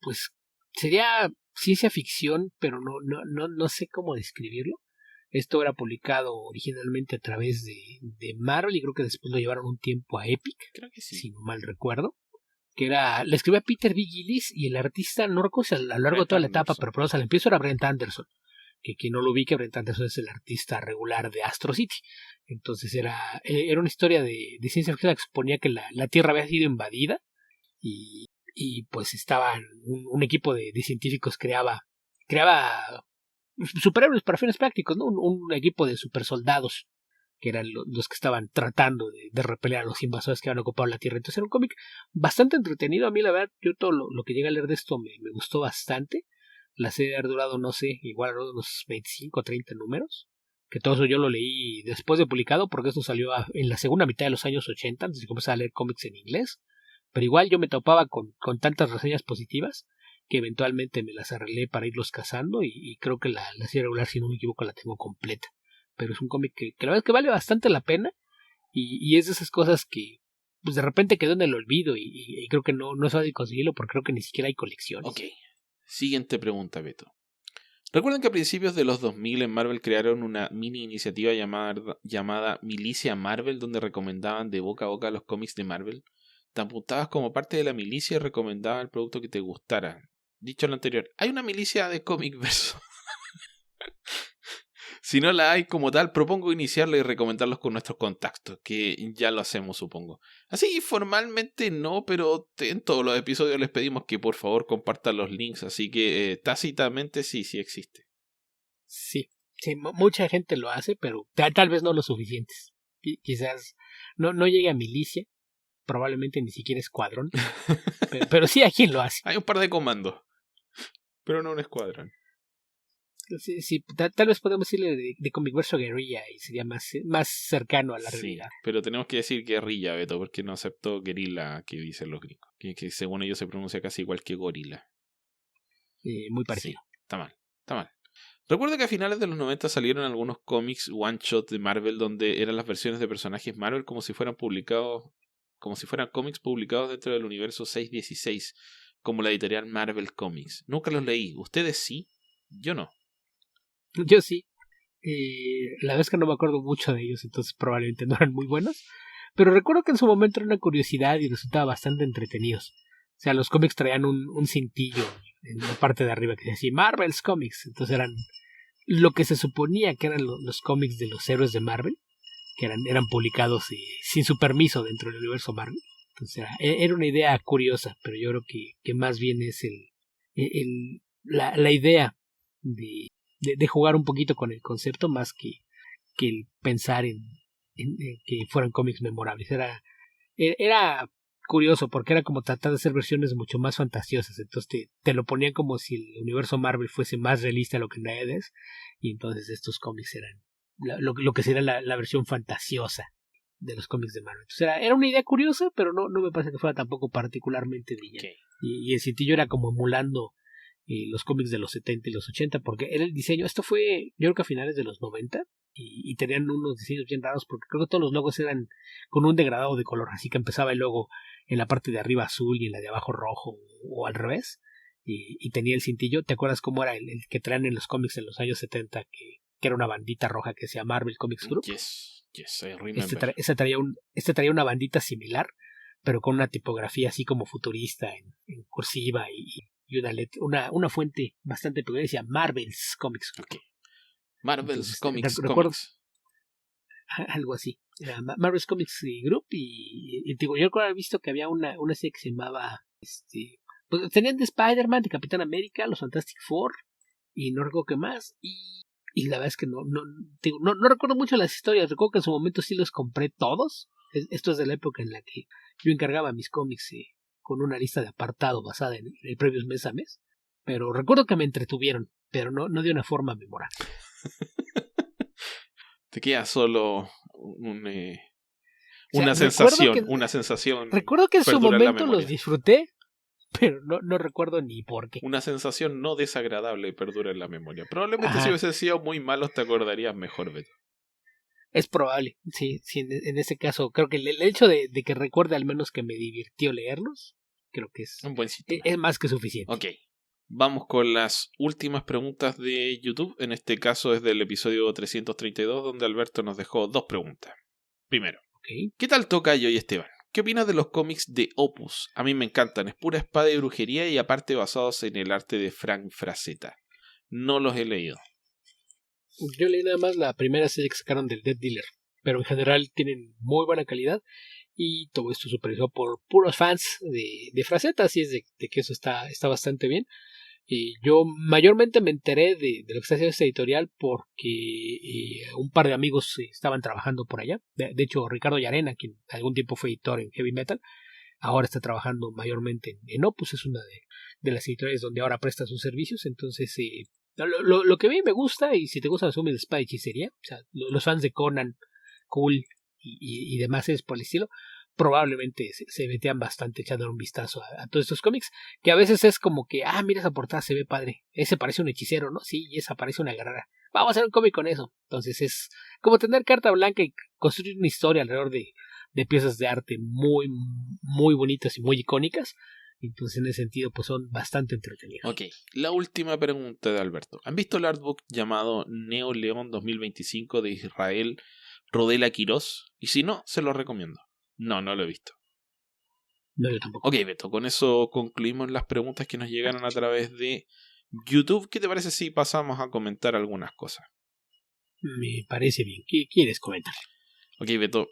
pues sería ciencia ficción, pero no sé cómo describirlo. Esto era publicado originalmente a través de Marvel y creo que después lo llevaron un tiempo a Epic. Creo que sí. Si no mal recuerdo. Que era, le escribía Peter B. Gillis y el artista, no recuerdo si a lo largo de toda la etapa, pero al empiezo era Brent Anderson. Que quien no lo ubique, Brent Anderson es el artista regular de Astro City. Entonces era una historia de ciencia ficción que suponía que la Tierra había sido invadida y pues estaban un equipo de científicos creaba superhéroes para fines prácticos, ¿no? Un equipo de supersoldados que eran los que estaban tratando de repeler a los invasores que habían ocupado la Tierra. Entonces era un cómic bastante entretenido. A mí la verdad, yo todo lo que llegué a leer de esto me gustó bastante. La serie ha durado, no sé, igual unos 25 o 30 números. Que todo eso yo lo leí después de publicado, porque esto salió en la segunda mitad de los años 80, antes de comenzar a leer cómics en inglés. Pero igual yo me topaba con tantas reseñas positivas que eventualmente me las arreglé para irlos cazando y creo que la serie regular, si no me equivoco, la tengo completa. Pero es un cómic que la verdad es que vale bastante la pena y es de esas cosas que pues de repente quedó en el olvido y creo que no es fácil conseguirlo porque creo que ni siquiera hay colecciones. Ok, siguiente pregunta, Beto. ¿Recuerdan que a principios de los 2000 en Marvel crearon una mini iniciativa llamada Milicia Marvel, donde recomendaban de boca a boca los cómics de Marvel? Te apuntabas como parte de la milicia y recomendaban el producto que te gustara. Dicho lo anterior, ¿hay una milicia de Comic Verso? Si no la hay como tal, propongo iniciarla y recomendarlos con nuestros contactos, que ya lo hacemos, supongo. Así, formalmente no, pero en todos los episodios les pedimos que por favor compartan los links, así que tácitamente sí existe. Sí, mucha gente lo hace, pero tal vez no lo suficientes. Quizás no llegue a milicia, probablemente ni siquiera escuadrón, pero sí hay quien lo hace. Hay un par de comandos, pero no un escuadrón. Sí, tal vez podemos decirle de Comic Verso Guerrilla y sería más cercano a la realidad. Pero tenemos que decir guerrilla, Beto, porque no aceptó guerrilla que dicen los gringos. Que según ellos se pronuncia casi igual que gorila. Muy parecido. Sí, está mal. Recuerda que a finales de los 90 salieron algunos cómics one shot de Marvel donde eran las versiones de personajes Marvel como si fueran cómics publicados dentro del universo 616, como la editorial Marvel Comics. Nunca los leí. ¿Ustedes sí? Yo no. Yo sí. La verdad es que no me acuerdo mucho de ellos, entonces probablemente no eran muy buenos. Pero recuerdo que en su momento era una curiosidad y resultaba bastante entretenidos. O sea, los cómics traían un cintillo en la parte de arriba que decía Marvel's Comics. Entonces eran lo que se suponía que eran los cómics de los héroes de Marvel, que eran publicados sin su permiso dentro del universo Marvel. Entonces era una idea curiosa, pero yo creo que más bien es la idea de jugar un poquito con el concepto más que el pensar en que fueran cómics memorables. Era curioso porque era como tratar de hacer versiones mucho más fantasiosas. Entonces te lo ponían como si el universo Marvel fuese más realista de lo que en realidad es, y entonces estos cómics eran lo que sería la versión fantasiosa de los cómics de Marvel. Entonces era una idea curiosa, pero no me parece que fuera tampoco particularmente brillante. Okay. Y el cintillo era como emulando los cómics de los 70 y los 80, porque era el diseño, esto fue yo creo que a finales de los 90, y tenían unos diseños bien raros, porque creo que todos los logos eran con un degradado de color, así que empezaba el logo en la parte de arriba azul y en la de abajo rojo, o al revés, y tenía el cintillo. ¿Te acuerdas cómo era el que traían en los cómics en los años 70, que era una bandita roja que se llama Marvel Comics Group? Yes, I remember. Este traía una bandita similar, pero con una tipografía así como futurista en cursiva y una fuente bastante pequeña, decía Marvel's Comics. Okay. Marvel's Comics. Algo así. Era Marvel's Comics Group y digo, yo recuerdo haber visto que había una serie que se llamaba pues tenían de Spider-Man, de Capitán América, los Fantastic Four y no recuerdo qué más, y la verdad es que no recuerdo mucho las historias. Recuerdo que en su momento sí los compré todos. Esto es de la época en la que yo encargaba mis cómics con una lista de apartado basada en el previos mes a mes, pero recuerdo que me entretuvieron, pero no de una forma memorable. Te queda solo una sensación. Recuerdo que en su momento los disfruté, pero no recuerdo ni por qué. Una sensación no desagradable perdura en la memoria. Probablemente si Ajá, hubiese sido muy malo te acordarías mejor, Beto. es probable. Sí, sí, en ese caso, creo que el hecho de que recuerde al menos que me divirtió leerlos, creo que Un buen síntoma. es más que suficiente. Ok. Vamos con las últimas preguntas de YouTube. En este caso es del episodio 332, donde Alberto nos dejó 2 preguntas. Primero, Ok. ¿qué tal Tocayo y Esteban? ¿Qué opinas de los cómics de Opus? A mí me encantan, es pura espada y brujería y aparte basados en el arte de Frank Frazetta. No los he leído. Yo leí nada más la primera serie que sacaron del Dead Dealer, pero en general tienen muy buena calidad y todo esto supervisado por puros fans de Frazetta, así es de que eso está bastante bien. Y yo mayormente me enteré de lo que está haciendo esta editorial porque un par de amigos estaban trabajando por allá. De hecho, Ricardo Llarena, quien algún tiempo fue editor en Heavy Metal, ahora está trabajando mayormente en Opus, es una de las editoriales donde ahora presta sus servicios. Entonces, lo que a mí me gusta, y si te gustan los cómics de espada y hechicería, o sea, los fans de Conan, Cool y demás es por el estilo, probablemente se vetean bastante echando un vistazo a todos estos cómics, que a veces es como que, mira esa portada, se ve padre, ese parece un hechicero, ¿no? Sí, y esa parece una guerrera. Vamos a hacer un cómic con eso. Entonces es como tener carta blanca y construir una historia alrededor de piezas de arte muy, muy bonitas y muy icónicas. Entonces, en ese sentido, pues son bastante entretenidos. Ok, la última pregunta de Alberto. ¿Han visto el artbook llamado Neo León 2025 de Israel Rodela Quirós? Y si no, se lo recomiendo. No lo he visto. No, yo tampoco. Ok, Beto, con eso concluimos las preguntas que nos llegaron a través de YouTube. ¿Qué te parece si pasamos a comentar algunas cosas? Me parece bien. ¿Qué quieres comentar? Ok, Beto.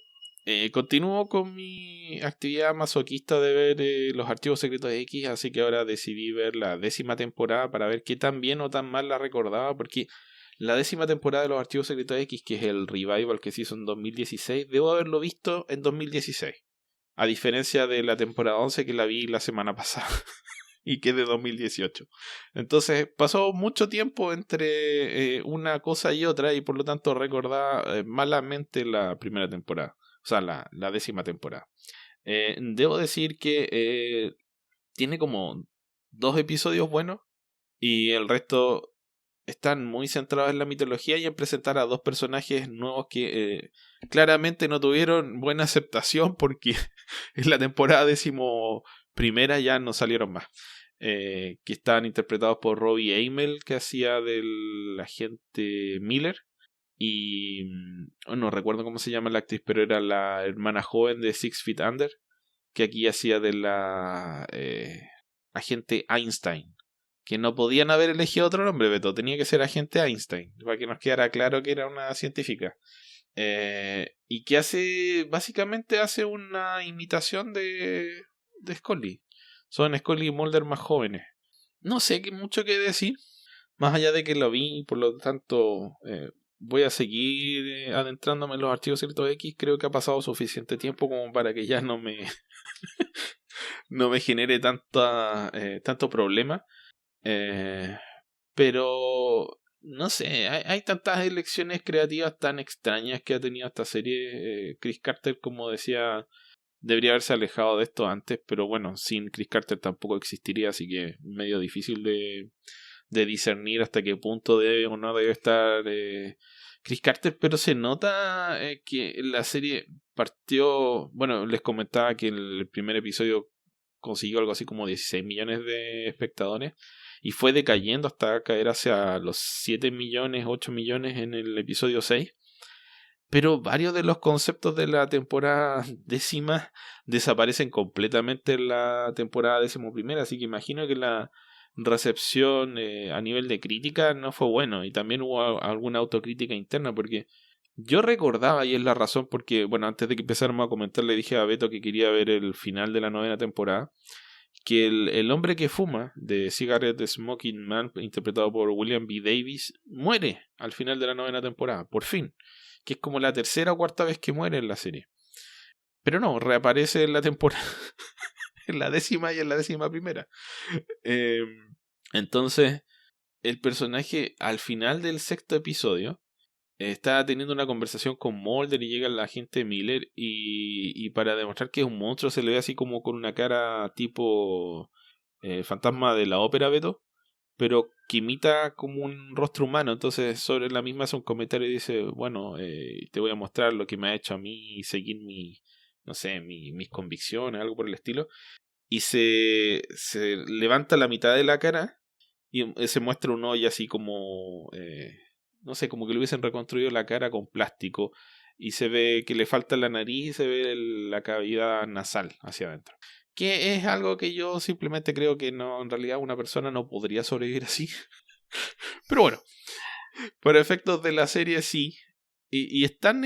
Continúo con mi actividad masoquista de ver los archivos secretos de X, así que ahora decidí ver la 10ª temporada para ver qué tan bien o tan mal la recordaba, porque la 10ª temporada de los archivos secretos de X, que es el revival que se hizo en 2016, debo haberlo visto en 2016, a diferencia de la temporada 11 que la vi la semana pasada y que es de 2018. Entonces pasó mucho tiempo entre una cosa y otra y por lo tanto recordaba malamente la primera temporada. O sea, la 10ª temporada. Debo decir que tiene como 2 episodios buenos y el resto están muy centrados en la mitología y en presentar a 2 personajes nuevos que claramente no tuvieron buena aceptación porque en la temporada 11ª ya no salieron más. Que estaban interpretados por Robbie Amell, que hacía del agente Miller. Y no recuerdo cómo se llama la actriz, pero era la hermana joven de Six Feet Under, que aquí hacía de la agente Einstein. Que no podían haber elegido otro nombre, Beto, tenía que ser agente Einstein, para que nos quedara claro que era una científica. Y que básicamente hace una imitación de Scully. Son Scully y Mulder más jóvenes. No sé mucho que decir, más allá de que lo vi y por lo tanto voy a seguir adentrándome en los archivos secretos X. Creo que ha pasado suficiente tiempo como para que ya no me genere tanto problema. Pero no sé, hay tantas elecciones creativas tan extrañas que ha tenido esta serie. Chris Carter, como decía, debería haberse alejado de esto antes, pero bueno, sin Chris Carter tampoco existiría, así que medio difícil de discernir hasta qué punto debe o no debe estar Chris Carter, pero se nota que la serie partió, bueno, les comentaba que el primer episodio consiguió algo así como 16 millones de espectadores y fue decayendo hasta caer hacia los 7 millones, 8 millones en el episodio 6. Pero varios de los conceptos de la temporada 10ª desaparecen completamente en la temporada 11ª, así que imagino que la recepción a nivel de crítica no fue bueno y también hubo alguna autocrítica interna porque yo recordaba, y es la razón porque, bueno, antes de que empezáramos a comentar le dije a Beto que quería ver el final de la 9ª temporada, que el hombre que fuma de Cigarette Smoking Man, interpretado por William B. Davis, muere al final de la 9ª temporada, por fin, que es como la 3ª o 4ª vez que muere en la serie. Pero no, reaparece en la temporada en la 10ª y en la 11ª. Entonces, el personaje al final del 6º episodio está teniendo una conversación con Mulder y llega la agente Miller y para demostrar que es un monstruo se le ve así como con una cara tipo fantasma de la ópera, Beto, pero que imita como un rostro humano. Entonces sobre la misma hace un comentario y dice, bueno, te voy a mostrar lo que me ha hecho a mí seguir no sé, mis convicciones, algo por el estilo. Y se levanta la mitad de la cara y se muestra un hoyo así como, no sé, como que le hubiesen reconstruido la cara con plástico. Y se ve que le falta la nariz y se ve la cavidad nasal hacia adentro. Que es algo que yo simplemente creo que no, en realidad una persona no podría sobrevivir así. Pero bueno, por efectos de la serie sí. Y es tan,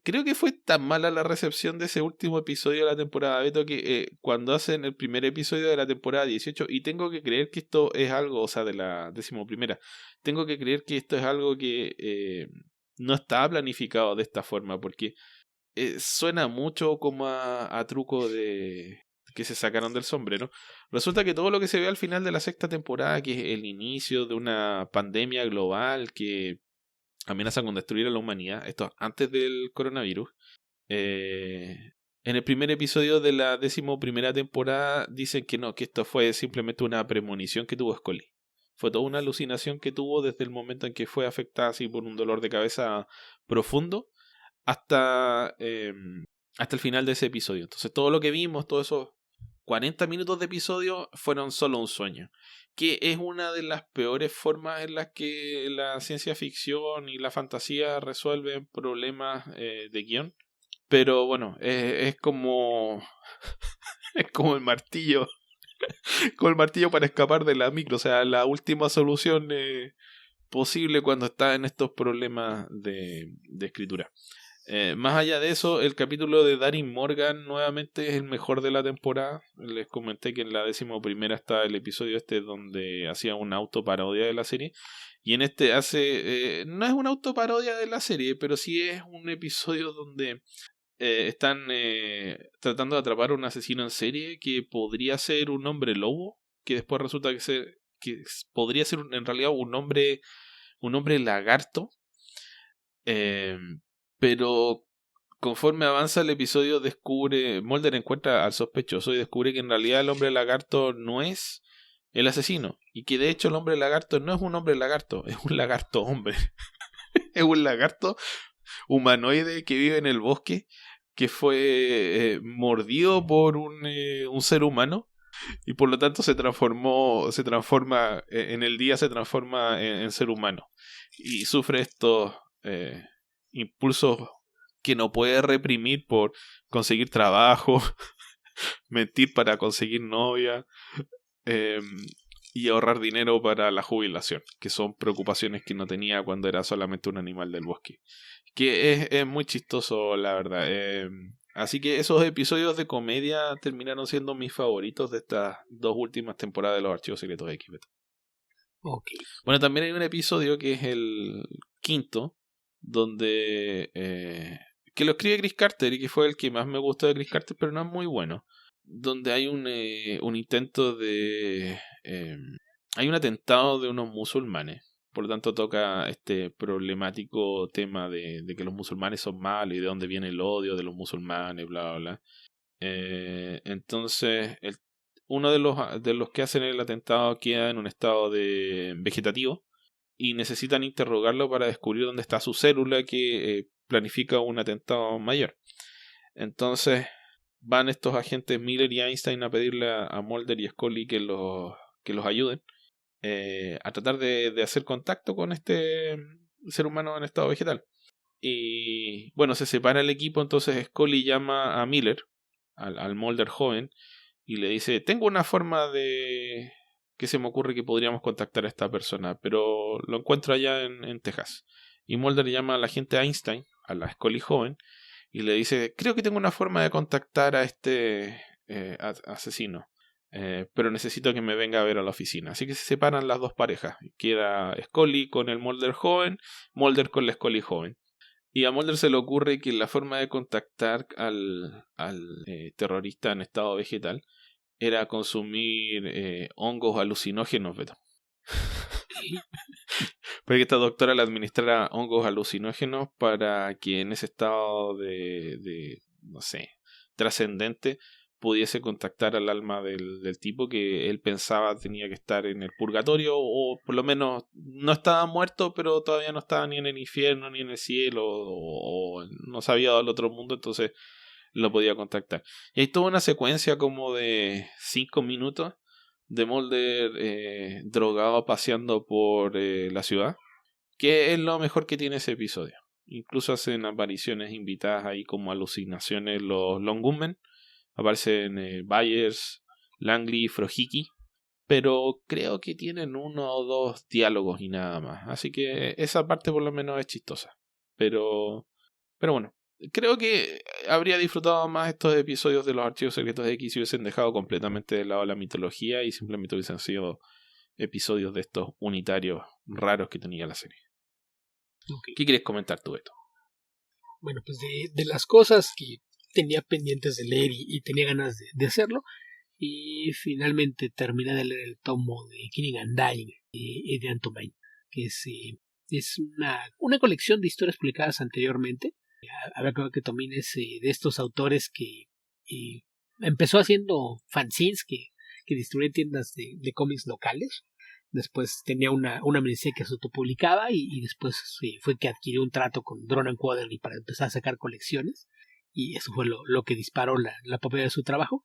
creo que fue tan mala la recepción de ese último episodio de la temporada Beto que cuando hacen el primer episodio de la temporada 18, y tengo que creer que esto es algo, o sea, de la 11ª, tengo que creer que esto es algo que no estaba planificado de esta forma, porque suena mucho como a truco de que se sacaron del sombrero. Resulta que todo lo que se ve al final de la 6ª temporada, que es el inicio de una pandemia global que amenaza con destruir a la humanidad, esto antes del coronavirus, en el primer episodio de la 11ª temporada dicen que no, que esto fue simplemente una premonición que tuvo Scully. Fue toda una alucinación que tuvo desde el momento en que fue afectada así por un dolor de cabeza profundo hasta el final de ese episodio. Entonces todo lo que vimos, todos esos 40 minutos de episodio fueron solo un sueño, que es una de las peores formas en las que la ciencia ficción y la fantasía resuelven problemas de guión. Pero bueno, es como es como el martillo con el martillo para escapar de la micro, o sea, la última solución posible cuando está en estos problemas de escritura. Más allá de eso, el capítulo de Darin Morgan nuevamente es el mejor de la temporada. Les comenté que en la 11ª está el episodio donde hacía una autoparodia de la serie. Y en este no es una autoparodia de la serie, pero sí es un episodio donde están tratando de atrapar a un asesino en serie que podría ser un hombre lobo, que después resulta que podría ser en realidad un hombre lagarto. Pero conforme avanza el episodio Mulder encuentra al sospechoso y descubre que en realidad el hombre lagarto no es el asesino, y que de hecho el hombre lagarto no es un hombre lagarto, es un lagarto hombre. Es un lagarto humanoide que vive en el bosque, que fue mordido por un ser humano, y por lo tanto se transforma en el día, se transforma en ser humano y sufre estos impulsos que no puede reprimir por conseguir trabajo, mentir para conseguir novia, y ahorrar dinero para la jubilación, que son preocupaciones que no tenía cuando era solamente un animal del bosque. Que es muy chistoso, la verdad. Así que esos episodios de comedia terminaron siendo mis favoritos de estas 2 últimas temporadas de los Archivos Secretos X. Okay. Bueno, también hay un episodio que es el 5º, donde que lo escribe Chris Carter y que fue el que más me gustó de Chris Carter, pero no es muy bueno. Donde hay un intento de... hay un atentado de unos musulmanes. Por lo tanto toca este problemático tema de que los musulmanes son malos y de dónde viene el odio de los musulmanes, bla, bla, bla. Entonces, uno de los que hacen el atentado queda en un estado de vegetativo y necesitan interrogarlo para descubrir dónde está su célula que planifica un atentado mayor. Entonces van estos agentes Miller y Einstein a pedirle a Mulder y Scully que los ayuden a tratar de hacer contacto con este ser humano en estado vegetal. Y bueno, se separa el equipo. Entonces Scully llama a Miller, al Mulder joven, y le dice: tengo una forma de que se me ocurre que podríamos contactar a esta persona, pero lo encuentro allá en Texas. Y Mulder llama a la agente Einstein, a la Scully joven, y le dice: creo que tengo una forma de contactar a este asesino, pero necesito que me venga a ver a la oficina. Así que se separan las dos parejas. Queda Scully con el Mulder joven, Mulder con la Scully joven. Y a Mulder se le ocurre que la forma de contactar al terrorista en estado vegetal era consumir hongos alucinógenos, Beto. Porque esta doctora le administrara hongos alucinógenos para que en ese estado de no sé, trascendente pudiese contactar al alma del tipo que él pensaba tenía que estar en el purgatorio, o por lo menos no estaba muerto, pero todavía no estaba ni en el infierno ni en el cielo, o no se había dado al otro mundo, entonces lo podía contactar. Y hay toda una secuencia como de 5 minutos de Mulder drogado paseando por la ciudad, que es lo mejor que tiene ese episodio. Incluso hacen apariciones invitadas ahí como alucinaciones los Long Gunmen. Aparecen Byers, Langley, Frojiki. Pero creo que tienen 1 o 2 diálogos y nada más. Así que esa parte por lo menos es chistosa. Pero bueno, creo que habría disfrutado más estos episodios de los Archivos Secretos de X si hubiesen dejado completamente de lado la mitología y simplemente hubiesen sido episodios de estos unitarios raros que tenía la serie. Okay. ¿Qué quieres comentar tú de esto? Bueno, pues de las cosas que tenía pendientes de leer y tenía ganas de hacerlo, y finalmente terminé de leer el tomo de Killing and Dying de Antomain, que es una colección de historias publicadas anteriormente. Habrá que Tomin es de estos autores que empezó haciendo fanzines que distribuían tiendas de cómics locales. Después tenía una miniserie que se autopublicaba y después fue que adquirió un trato con Drone & Quarterly para empezar a sacar colecciones, y eso fue lo que disparó la popularidad de su trabajo,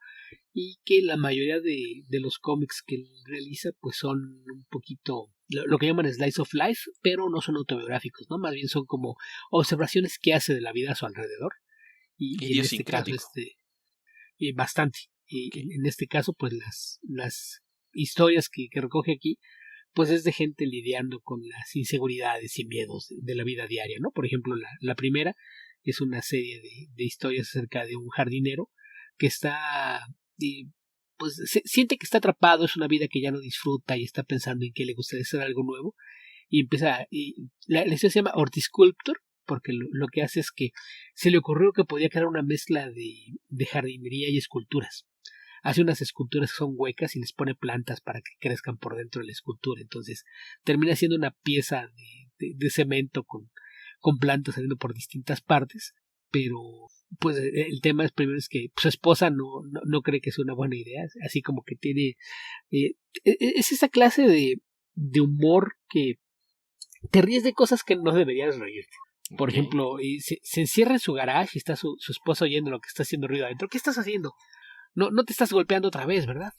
y que la mayoría de los cómics que él realiza pues son un poquito lo que llaman slice of life, pero no son autobiográficos, ¿no? Más bien son como observaciones que hace de la vida a su alrededor, y en este caso bastante, y en este caso pues las historias que recoge aquí pues es de gente lidiando con las inseguridades y miedos de la vida diaria, ¿no? Por ejemplo, la primera es una serie de historias acerca de un jardinero que está, pues siente que está atrapado, es una vida que ya no disfruta y está pensando en que le gustaría hacer algo nuevo, y empieza, la historia se llama Hortisculptor, porque lo que hace es que se le ocurrió que podía crear una mezcla de jardinería y esculturas. Hace unas esculturas que son huecas y les pone plantas para que crezcan por dentro de la escultura. Entonces termina siendo una pieza de cemento con plantas saliendo por distintas partes. Pero pues el tema es que su esposa no cree que es una buena idea. Así como que tiene es esa clase de humor que te ríes de cosas que no deberías reírte. Por ejemplo, se encierra en su garage y está su esposa oyendo lo que está haciendo ruido adentro. ¿Qué estás haciendo? No te estás golpeando otra vez, ¿verdad?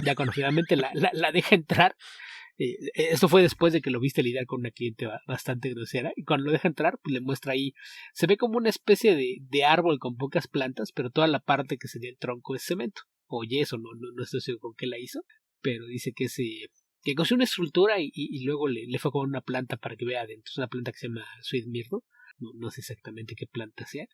Ya cuando finalmente la deja entrar, esto fue después de que lo viste lidiar con una cliente bastante grosera, y cuando lo deja entrar, pues le muestra ahí, se ve como una especie de árbol con pocas plantas, pero toda la parte que sería el tronco es cemento, o yeso, no estoy seguro con qué la hizo, pero dice que cogió una estructura y luego le fue con una planta para que vea adentro. Es una planta que se llama Sweet Myrtle, no sé exactamente qué planta sea,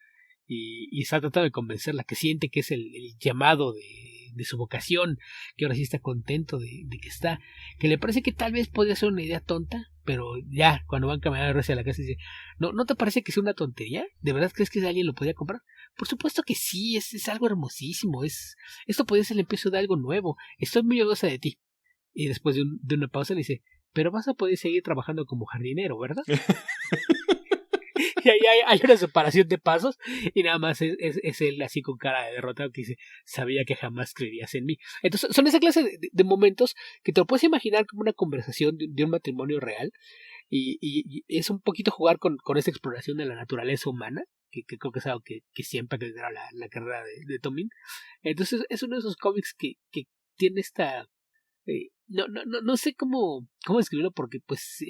y está tratando de convencerla, que siente que es el llamado de su vocación, que ahora sí está contento de que está, que le parece que tal vez podría ser una idea tonta, pero ya cuando van caminando hacia la casa dice, ¿no te parece que es una tontería? ¿De verdad crees que alguien lo podría comprar? Por supuesto que sí, es algo hermosísimo, esto podría ser el empiezo de algo nuevo, estoy muy orgullosa de ti. Y después de una pausa le dice, pero vas a poder seguir trabajando como jardinero, ¿verdad? Y ahí hay una separación de pasos, y nada más es él así con cara de derrotado que dice, sabía que jamás creerías en mí. Entonces son esa clase de momentos que te lo puedes imaginar como una conversación de un matrimonio real, y es un poquito jugar con esa exploración de la naturaleza humana, que creo que es algo que siempre quedará la carrera de Tomin. Entonces es uno de esos cómics que tiene esta... no sé cómo describirlo, porque pues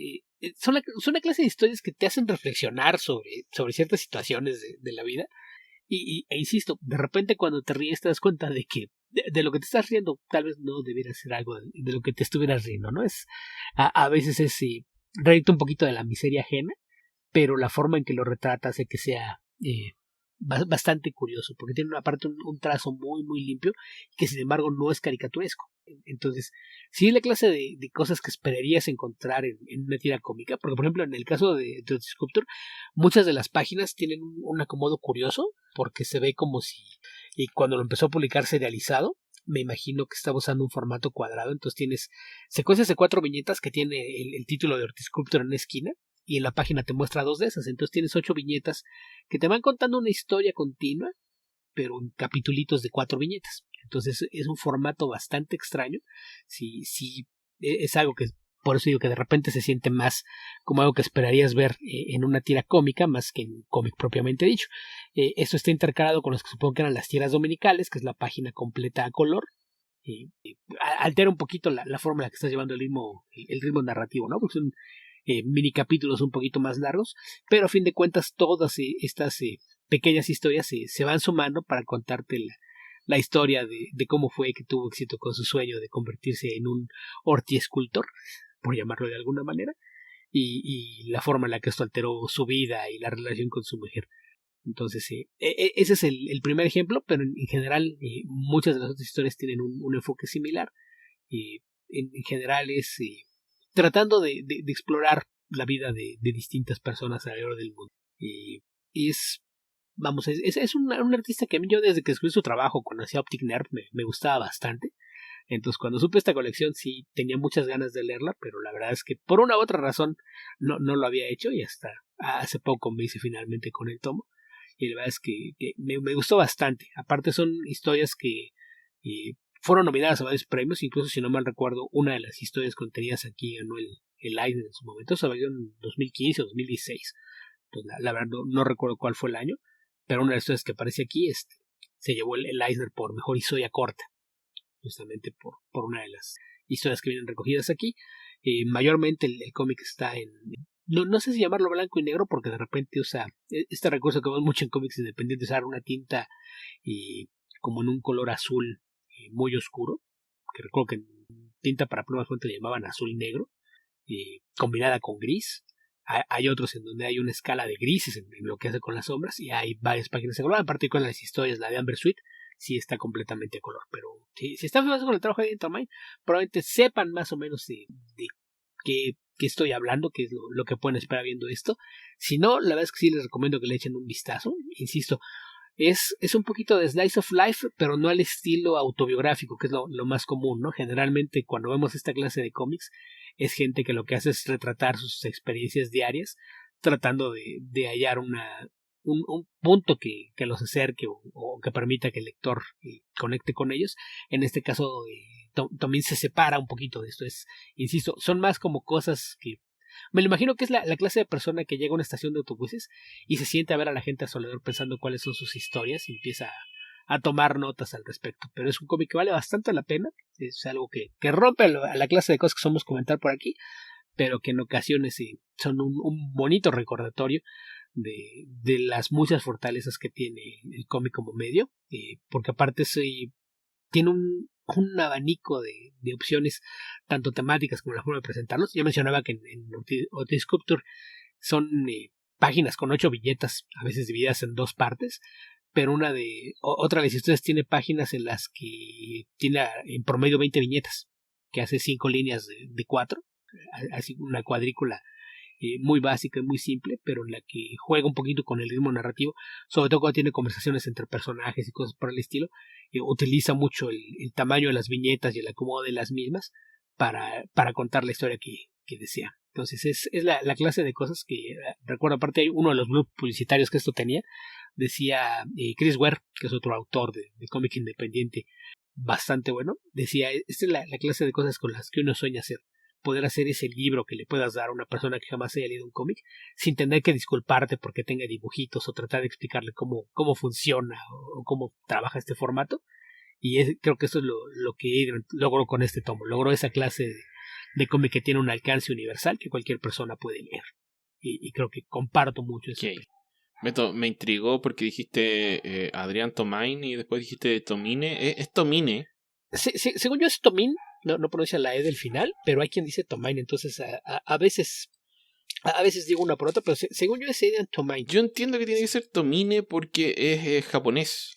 son una clase de historias que te hacen reflexionar sobre ciertas situaciones de la vida, e insisto, de repente cuando te ríes te das cuenta de que de lo que te estás riendo tal vez no debiera ser algo de lo que te estuvieras riendo, ¿no? A veces es reírte un poquito de la miseria ajena, pero la forma en que lo retrata hace que sea bastante curioso, porque tiene aparte un trazo muy muy limpio, que sin embargo no es caricaturesco. Entonces sí es la clase de cosas que esperarías encontrar en una tira cómica, porque por ejemplo en el caso de Sculptor, muchas de las páginas tienen un acomodo curioso, porque se ve como si, y cuando lo empezó a publicar serializado, me imagino que estaba usando un formato cuadrado. Entonces tienes secuencias de 4 viñetas que tiene el título de Hortisculptor en la esquina, y en la página te muestra 2 de esas. Entonces tienes 8 viñetas que te van contando una historia continua, pero en capitulitos de 4 viñetas. Entonces es un formato bastante extraño. Sí, es algo que, por eso digo que de repente se siente más como algo que esperarías ver en una tira cómica más que en cómic propiamente dicho. Esto está intercalado con los que supongo que eran las tiras dominicales, que es la página completa a color. Altera un poquito la forma en la que estás llevando el ritmo narrativo, ¿no? Porque son mini capítulos un poquito más largos, pero a fin de cuentas todas estas pequeñas historias se van sumando para contarte la historia de cómo fue que tuvo éxito con su sueño de convertirse en un hortiescultor, por llamarlo de alguna manera, y la forma en la que esto alteró su vida y la relación con su mujer. Entonces, ese es el primer ejemplo, pero en general muchas de las otras historias tienen un enfoque similar. En general es tratando de explorar la vida de distintas personas alrededor del mundo. Es un artista que a mí, yo desde que descubrí su trabajo cuando hacía Optic Nerve me gustaba bastante. Entonces cuando supe esta colección sí tenía muchas ganas de leerla, pero la verdad es que por una u otra razón no lo había hecho y hasta hace poco me hice finalmente con el tomo. Y la verdad es que me gustó bastante. Aparte son historias que fueron nominadas a varios premios, incluso si no mal recuerdo, una de las historias contenidas aquí ganó el Eisner en su momento, se salió en 2015 o 2016. Pues la verdad no recuerdo cuál fue el año, pero una de las historias que aparece aquí se llevó el Eisner por mejor historia corta, justamente por una de las historias que vienen recogidas aquí. Mayormente el cómic está no sé si llamarlo blanco y negro porque de repente usa este recurso que vemos mucho en cómics independientes, usar una tinta como en un color azul muy oscuro, que recuerdo que en tinta para plumas fuente le llamaban azul negro, combinada con gris. Hay otros en donde hay una escala de grises en lo que hace con las sombras y hay varias páginas de color, aparte con las historias, la de Amber Sweet sí está completamente a color, pero si están familiarizados con el trabajo de Tomine, probablemente sepan más o menos de qué estoy hablando, qué es lo que pueden esperar viendo esto. Si no, la verdad es que sí les recomiendo que le echen un vistazo. Insisto, es un poquito de slice of life, pero no al estilo autobiográfico, que es lo más común, ¿no? Generalmente cuando vemos esta clase de cómics es gente que lo que hace es retratar sus experiencias diarias, tratando de hallar un punto que los acerque o que permita que el lector conecte con ellos. En este caso, también se separa un poquito de esto. Insisto, son más como cosas que me lo imagino que es la clase de persona que llega a una estación de autobuses y se siente a ver a la gente a su alrededor pensando cuáles son sus historias y empieza a tomar notas al respecto. Pero es un cómic que vale bastante la pena. Es algo que rompe a la clase de cosas que somos comentar por aquí, pero que en ocasiones son un bonito recordatorio de las muchas fortalezas que tiene el cómic como medio, porque aparte tiene un abanico de opciones, tanto temáticas como la forma de presentarlos. Yo mencionaba que en Hortisculpture son páginas con 8 viñetas, a veces divididas en 2 partes, pero otra de las historias tiene páginas en las que tiene en promedio 20 viñetas, que hace 5 líneas de 4, así una cuadrícula muy básica y muy simple, pero en la que juega un poquito con el ritmo narrativo, sobre todo cuando tiene conversaciones entre personajes y cosas por el estilo. Utiliza mucho el tamaño de las viñetas y el acomodo de las mismas para contar la historia que desea. Entonces es la clase de cosas que recuerdo. Aparte hay uno de los blogs publicitarios que esto tenía, decía Chris Ware, que es otro autor de cómic independiente bastante bueno, decía, esta es la clase de cosas con las que uno sueña hacer, poder hacer ese libro que le puedas dar a una persona que jamás haya leído un cómic sin tener que disculparte porque tenga dibujitos o tratar de explicarle cómo funciona o cómo trabaja este formato. Y creo que eso es lo que Adrian logró con este tomo. Logró esa clase de cómic que tiene un alcance universal que cualquier persona puede leer. Y creo que comparto mucho eso. Okay. Beto, me intrigó porque dijiste Adrián Tomain y después dijiste Tomine. ¿Es Tomine? Según yo es Tomin, no pronuncia la E del final, pero hay quien dice Tomain, entonces a veces digo una por otra, pero según yo es Adrian Tomain. Yo entiendo que tiene que ser Tomine porque es japonés.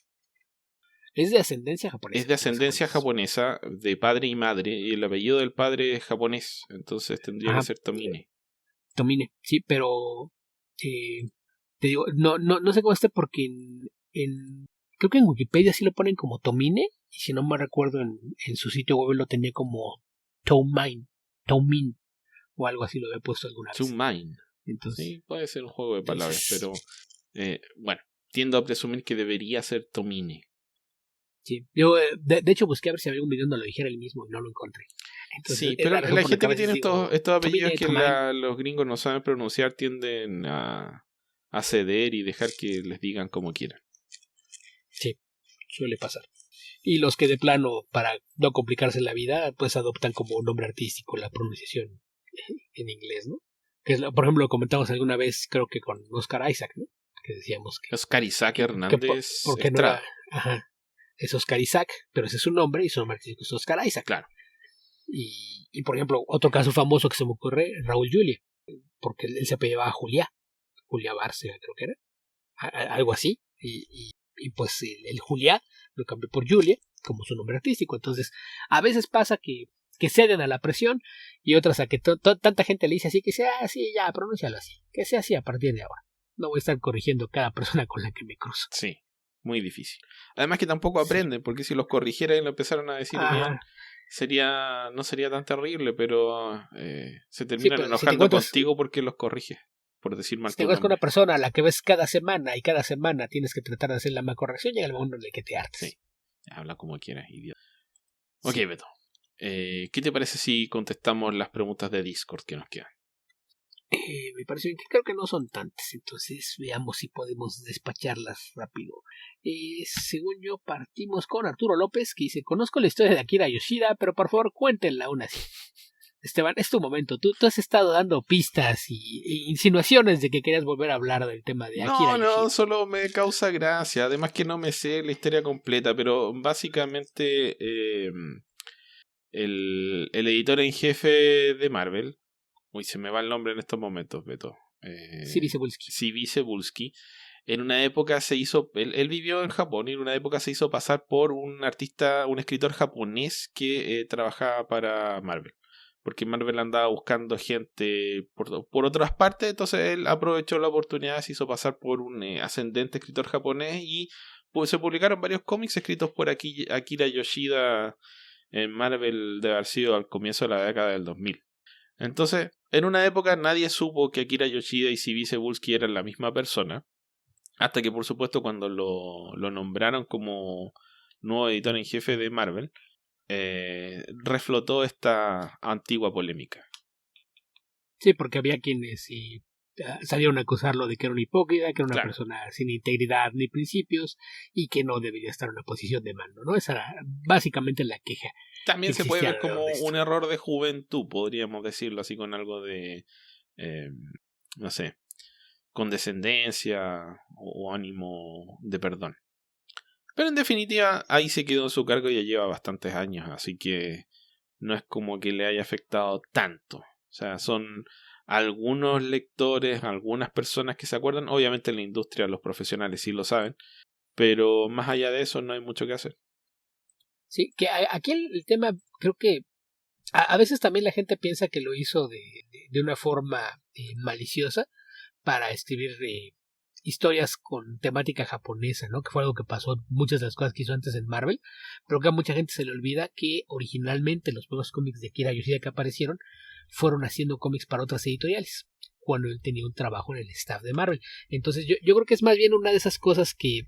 Es de ascendencia japonesa. Es de ascendencia japonesa, de padre y madre, y el apellido del padre es japonés, entonces tendría que ser Tomine. Tomine, sí, pero te digo, no sé cómo esté porque creo que en Wikipedia sí lo ponen como Tomine, y si no me recuerdo en su sitio web lo tenía como Tomin, o algo así lo había puesto alguna vez. Tomin. Entonces, sí, puede ser un juego de palabras, pero bueno, tiendo a presumir que debería ser Tomine. Sí. Yo, de hecho, busqué a ver si había algún video donde lo dijera él mismo y no lo encontré. Entonces, Sí, pero la gente que tiene estos apellidos que Tomine, los gringos no saben pronunciar tienden a ceder y dejar que les digan como quieran. sí, suele pasar. Y los que de plano, para no complicarse la vida, pues adoptan como nombre artístico la pronunciación en inglés, ¿no? Que es, por ejemplo, lo comentamos alguna vez, creo que con Oscar Isaac, ¿no? Que decíamos Oscar Isaac que Hernández porque no era, Estrada. ajá, es Oscar Isaac, pero ese es su nombre y su nombre artístico es Oscar Isaac. Claro. Y por ejemplo, otro caso famoso que se me ocurre, Raúl Julia, porque él se apellidaba Julia Bárcena, creo que era, algo así, y pues el Julia lo cambió por Julia como su nombre artístico. Entonces, a veces pasa que ceden a la presión y otras a que tanta gente le dice así que sea así, ya, pronúncialo así, que sea así a partir de ahora. No voy a estar corrigiendo cada persona con la que me cruzo. Sí, muy difícil. Además que tampoco aprenden, porque si los corrigieran y lo empezaran a decir bien, no sería tan terrible, pero se terminan pero enojando contigo porque los corriges, por decir mal si te tu encuentras con nombre. una persona a la que ves cada semana y cada semana tienes que tratar de hacer la misma corrección, llega el momento en el que te hartes. Sí, habla como quieras, idiota. Sí. Ok, Beto. ¿Qué te parece si contestamos las preguntas de Discord que nos quedan? Me parece bien, que creo que no son tantas, entonces veamos si podemos despacharlas rápido. Según yo, partimos con Arturo López, que dice: conozco la historia de Akira Yoshida, pero por favor cuéntenla aún así. Esteban, es tu momento. Tú has estado dando pistas y insinuaciones de que querías volver a hablar del tema de Akira Yoshida. No, solo me causa gracia. Además que no me sé la historia completa, pero básicamente el editor en jefe de Marvel, uy, se me va el nombre en estos momentos, Beto. Cebulski. Cebulski. En una época se hizo, él vivió en Japón y en una época se hizo pasar por un artista, un escritor japonés que trabajaba para Marvel. Porque Marvel andaba buscando gente por otras partes, entonces él aprovechó la oportunidad, se hizo pasar por un ascendente escritor japonés y pues, se publicaron varios cómics escritos por Akira Yoshida en Marvel de haber sido al comienzo de la década del 2000. Entonces, en una época nadie supo que Akira Yoshida y C.B. Cebulski eran la misma persona, hasta que por supuesto cuando lo nombraron como nuevo editor en jefe de Marvel, reflotó esta antigua polémica. Sí, porque había quienes salieron a acusarlo de que era un hipócrita, que era una Claro. persona sin integridad ni principios y que no debería estar en una posición de mando, ¿no? Esa era básicamente la queja. También se puede ver existía como alrededor de esto. un error de juventud, podríamos decirlo así, con algo de, no sé, condescendencia o ánimo de perdón. Pero en definitiva, ahí se quedó en su cargo y ya lleva bastantes años, así que no es como que le haya afectado tanto. O sea, son algunos lectores, algunas personas que se acuerdan. Obviamente en la industria los profesionales sí lo saben, pero más allá de eso no hay mucho que hacer. Sí, que aquí el tema, creo que a veces también la gente piensa que lo hizo de una forma maliciosa para escribir historias con temática japonesa, ¿no? Que fue algo que pasó muchas de las cosas que hizo antes en Marvel, pero que a mucha gente se le olvida que originalmente los primeros cómics de Akira Yoshida que aparecieron fueron haciendo cómics para otras editoriales, cuando él tenía un trabajo en el staff de Marvel. Entonces yo creo que es más bien una de esas cosas que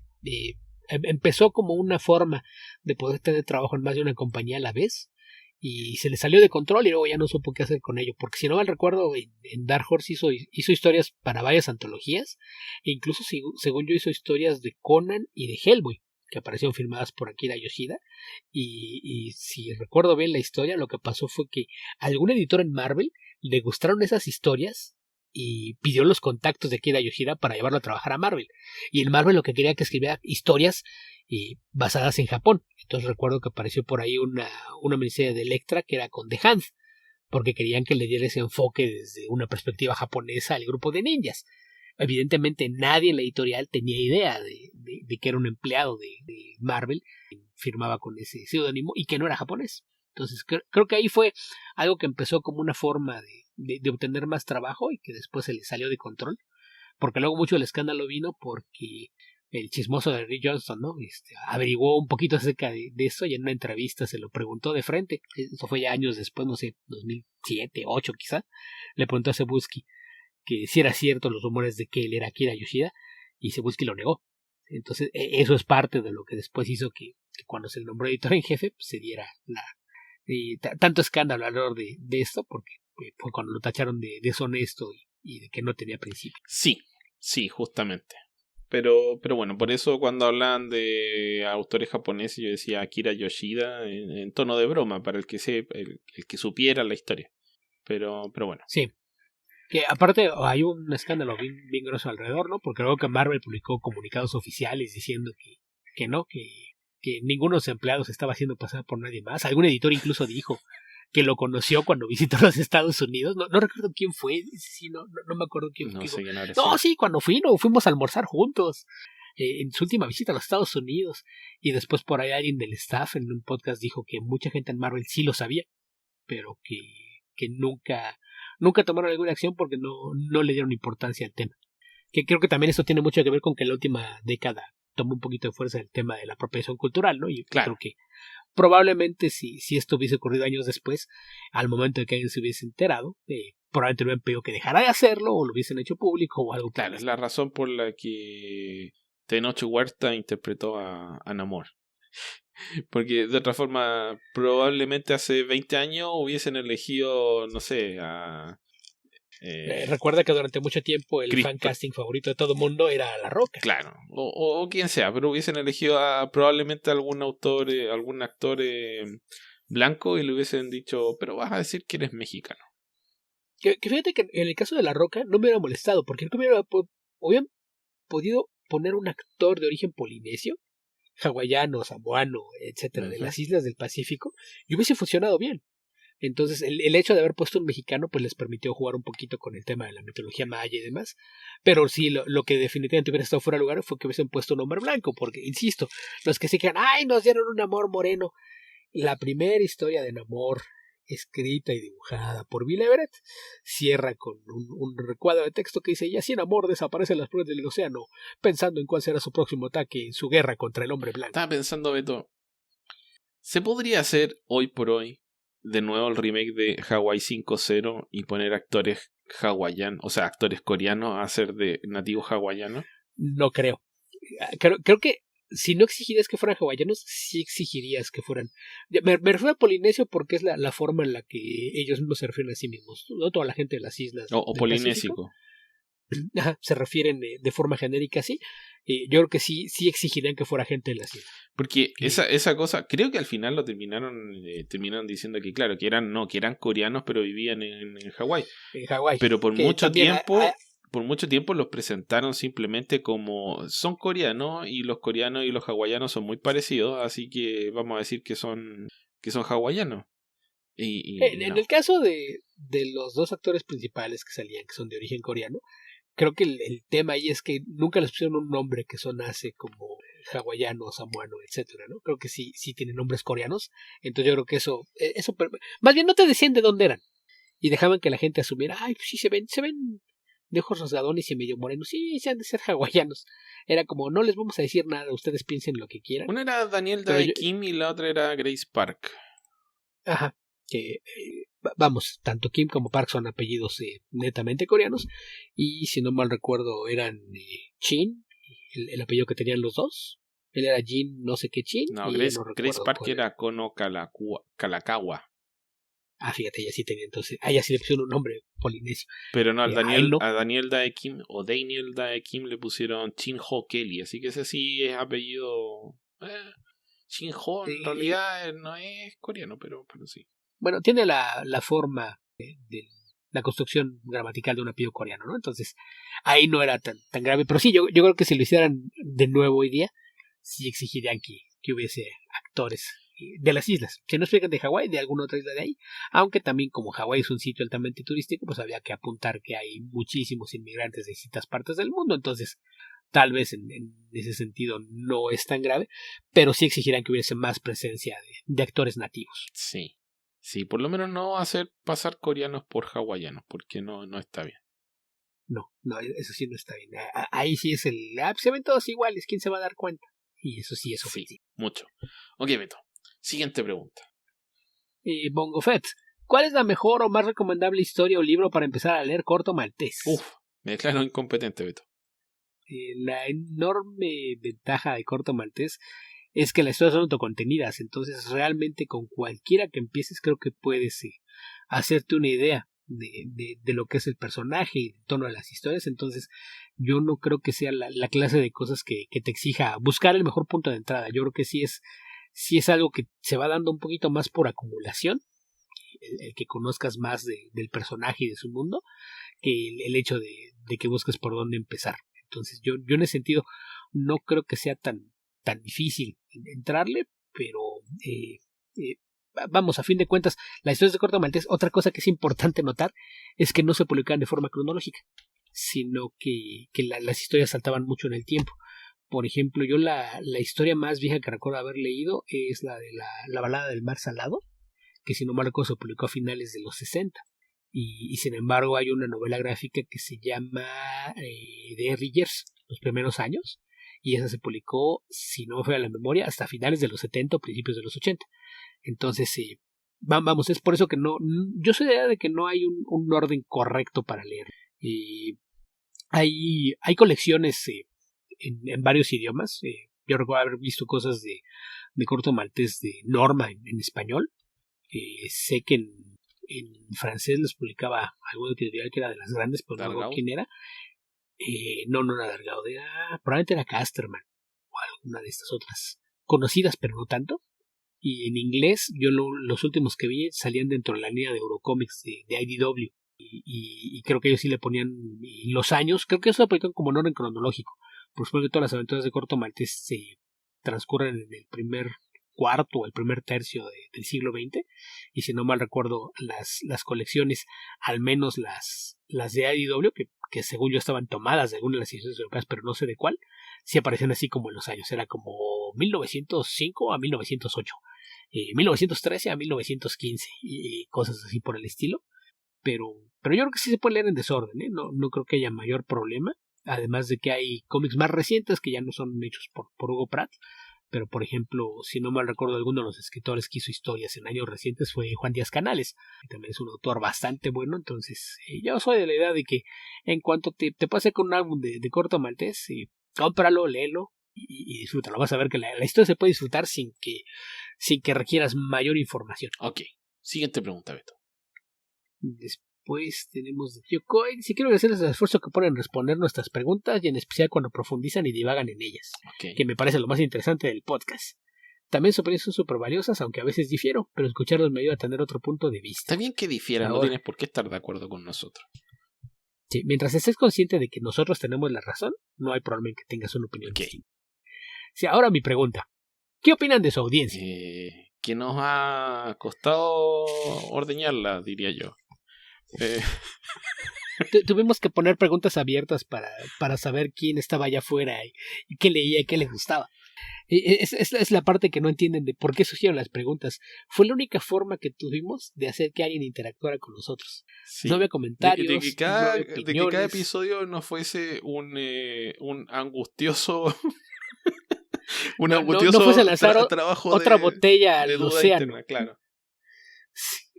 empezó como una forma de poder tener trabajo en más de una compañía a la vez, y se le salió de control y luego ya no supo qué hacer con ello, porque si no mal recuerdo en Dark Horse hizo historias para varias antologías, e incluso según yo hizo historias de Conan y de Hellboy que aparecieron firmadas por Akira Yoshida, y si recuerdo bien la historia, lo que pasó fue que algún editor en Marvel le gustaron esas historias y pidió los contactos de Akira Yoshida para llevarlo a trabajar a Marvel, y en Marvel lo que quería que escribiera historias basadas en Japón. Entonces recuerdo que apareció por ahí una miniserie de Electra que era con The Hand, porque querían que le diera ese enfoque desde una perspectiva japonesa al grupo de ninjas. Evidentemente nadie en la editorial tenía idea de que era un empleado de Marvel, que firmaba con ese seudónimo y que no era japonés. Entonces creo que ahí fue algo que empezó como una forma de obtener más trabajo y que después se le salió de control, porque luego mucho el escándalo vino porque el chismoso de Rick Johnston, ¿no? Averiguó un poquito acerca de eso y en una entrevista se lo preguntó de frente. Eso fue ya años después, no sé, 2007, 2008 quizá. Le preguntó a Cebulski que si era cierto los rumores de que él era Akira Yoshida, y Cebulski lo negó. Entonces eso es parte de lo que después hizo que que cuando se le nombró editor en jefe, pues se diera tanto escándalo alrededor de esto, porque fue cuando lo tacharon de deshonesto y de que no tenía principio. Sí, justamente. Pero bueno, por eso cuando hablaban de autores japoneses yo decía Akira Yoshida en tono de broma, para el que supiera la historia. Pero bueno. Sí. Que aparte hay un escándalo bien grosso alrededor, ¿no? Porque luego que Marvel publicó comunicados oficiales diciendo que no, que ninguno de los empleados estaba haciendo pasar por nadie más. Algún editor incluso dijo que lo conoció cuando visitó los Estados Unidos. No recuerdo quién fue. Sí, no me acuerdo quién fue. No sé quién ahora. No, sí, cuando fuimos a almorzar juntos. En su última visita a los Estados Unidos. Y después por ahí alguien del staff en un podcast dijo que mucha gente en Marvel sí lo sabía, pero que nunca tomaron alguna acción porque no le dieron importancia al tema. Que creo que también esto tiene mucho que ver con que en la última década tomó un poquito de fuerza el tema de la apropiación cultural, ¿no? Y claro. Creo que probablemente si esto hubiese ocurrido años después, al momento de que alguien se hubiese enterado, probablemente lo hubieran pedido que dejara de hacerlo o lo hubiesen hecho público o algo. Claro, es la razón por la que Tenoch Huerta interpretó a Namor. Porque de otra forma, probablemente hace 20 años hubiesen elegido, no sé, a... recuerda que durante mucho tiempo el fan casting favorito de todo el mundo era La Roca. Claro, o quien sea, pero hubiesen elegido a probablemente algún actor blanco y le hubiesen dicho, pero vas a decir que eres mexicano. Que fíjate que en el caso de La Roca no me hubiera molestado, porque creo que hubieran podido poner un actor de origen polinesio, hawaiano, samoano, etcétera, de las islas del Pacífico, y hubiese funcionado bien. Entonces, el hecho de haber puesto un mexicano, pues les permitió jugar un poquito con el tema de la mitología maya y demás. Pero sí, lo que definitivamente hubiera estado fuera de lugar fue que hubiesen puesto un hombre blanco, porque, insisto, los que se quedan, ¡ay, nos dieron un amor moreno! La primera historia de Namor, escrita y dibujada por Bill Everett, cierra con un recuadro de texto que dice: y así Namor desaparece en las pruebas del océano, pensando en cuál será su próximo ataque en su guerra contra el hombre blanco. Estaba pensando, Beto, ¿se podría hacer hoy por hoy de nuevo el remake de Hawaii 5-0 y poner actores hawaianos, o sea, actores coreanos a hacer de nativos hawaianos? No creo. Creo que si no exigirías que fueran hawaianos, sí exigirías que fueran... Me refiero a polinesio porque es la forma en la que ellos mismos se refieren a sí mismos, no toda la gente de las islas. O polinésico. Se refieren de forma genérica así. Yo creo que sí exigirían que fuera gente de las islas. Porque esa cosa, creo que al final lo terminaron diciendo que claro, que eran coreanos pero vivían en Hawái. En Hawái. Pero por mucho tiempo los presentaron simplemente como son coreanos, y los coreanos y los hawaianos son muy parecidos, así que vamos a decir que son hawaianos. En el caso de los dos actores principales que salían, que son de origen coreano, creo que el tema ahí es que nunca les pusieron un nombre que sonase como hawaiano, samoano, etcétera, ¿no? Creo que sí tienen nombres coreanos. Entonces yo creo que eso más bien no te decían de dónde eran y dejaban que la gente asumiera: ay, pues sí se ven de ojos rasgadones y medio morenos, sí, se han de ser hawaianos. Era como: no les vamos a decir nada, ustedes piensen lo que quieran. Una era Daniel Dae Kim y la otra era Grace Park. Ajá. Que vamos, tanto Kim como Park son apellidos netamente coreanos, y si no mal recuerdo eran Chin, el apellido que tenían los dos. Él era Jin no sé qué Chin. No, Grace Park era Kono Kalakawa. Fíjate, ella sí tenía, entonces ella sí le pusieron un nombre polinesio. Pero no, a Daniel Dae Kim o Daniel Dae Kim le pusieron Chin Ho Kelly, así que ese sí es apellido. Chin Ho en realidad no es coreano, pero sí. Bueno, tiene la forma de la construcción gramatical de un apellido coreano, ¿no? Entonces, ahí no era tan grave. Pero sí, yo creo que si lo hicieran de nuevo hoy día, sí exigirían que hubiese actores de las islas. Si no explican de Hawái, de alguna otra isla de ahí. Aunque también, como Hawái es un sitio altamente turístico, pues había que apuntar que hay muchísimos inmigrantes de distintas partes del mundo. Entonces, tal vez en ese sentido no es tan grave, pero sí exigirían que hubiese más presencia de actores nativos. Sí, por lo menos no hacer pasar coreanos por hawaianos, porque no está bien. No, eso sí no está bien. Ahí sí es se ven todos iguales, ¿quién se va a dar cuenta? Y eso sí es ofensivo. Sí, mucho. Ok, Beto. Siguiente pregunta. Bongo Fett, ¿cuál es la mejor o más recomendable historia o libro para empezar a leer corto maltés? Me declaro incompetente, Beto. La enorme ventaja de corto maltés es que las historias son autocontenidas, entonces realmente con cualquiera que empieces creo que puedes hacerte una idea de lo que es el personaje y el tono de las historias. Entonces yo no creo que sea la clase de cosas que te exija buscar el mejor punto de entrada. Yo creo que sí es algo que se va dando un poquito más por acumulación, el que conozcas más del personaje y de su mundo, que el hecho de que busques por dónde empezar. Entonces yo en ese sentido no creo que sea tan difícil entrarle, pero vamos, a fin de cuentas, las historias de Corto Maltés, otra cosa que es importante notar es que no se publicaban de forma cronológica, sino que las historias saltaban mucho en el tiempo. Por ejemplo, yo la historia más vieja que recuerdo haber leído es la de la balada del mar salado, que si no mal recuerdo se publicó a finales de los 60. Y sin embargo hay una novela gráfica que se llama The Ridgers, los primeros años, y esa se publicó, si no me falla la memoria, hasta finales de los 70 o principios de los 80. Entonces, vamos, es por eso que yo soy de la idea de que no hay un orden correcto para leer. Hay colecciones en varios idiomas. Yo recuerdo haber visto cosas de Corto Maltés de Norma en español. Sé que en francés les publicaba algo editorial que era de las grandes, pero no recuerdo quién era. No era Dargaud, probablemente era Casterman o alguna de estas otras conocidas, pero no tanto. Y en inglés, yo los últimos que vi salían dentro de la línea de Eurocomics de IDW. Y creo que ellos sí le ponían los años. Creo que eso lo aplican como en orden cronológico. Por supuesto que todas las aventuras de Corto Maltés se transcurren en el primer cuarto o el primer tercio del siglo XX. Y si no mal recuerdo, las colecciones, al menos las de IDW, que según yo estaban tomadas de alguna de las ediciones europeas, pero no sé de cuál, sí aparecían así como en los años. Era como 1905 a 1908. 1913 a 1915 y cosas así por el estilo, pero yo creo que sí se puede leer en desorden, no creo que haya mayor problema, además de que hay cómics más recientes que ya no son hechos por Hugo Pratt, pero por ejemplo, si no mal recuerdo, alguno de los escritores que hizo historias en años recientes fue Juan Díaz Canales, que también es un autor bastante bueno. Entonces yo soy de la idea de que en cuanto te pase con un álbum de Corto Maltés, cómpralo, léelo y disfrútalo. Vas a ver que la historia se puede disfrutar sin que requieras mayor información. Ok, siguiente pregunta, Beto. Después tenemos de Yokoi. Si quiero agradecerles el esfuerzo que ponen en responder nuestras preguntas y en especial cuando profundizan y divagan en ellas, que me parece lo más interesante del podcast. También sus opiniones son súper valiosas, aunque a veces difiero, pero escucharlos me ayuda a tener otro punto de vista. Está bien que difieran, no tienes por qué estar de acuerdo con nosotros. Sí, mientras estés consciente de que nosotros tenemos la razón, no hay problema en que tengas una opinión distinta. Sí, ahora mi pregunta. ¿Qué opinan de su audiencia? Que nos ha costado ordeñarla, diría yo. Tuvimos que poner preguntas abiertas para saber quién estaba allá afuera y qué leía y qué les gustaba. Es la parte que no entienden de por qué surgieron las preguntas. Fue la única forma que tuvimos de hacer que alguien interactuara con nosotros. Sí. No había comentarios. De que cada episodio no fuese un angustioso no fuese a lanzar trabajo otra botella al océano. Interna, claro.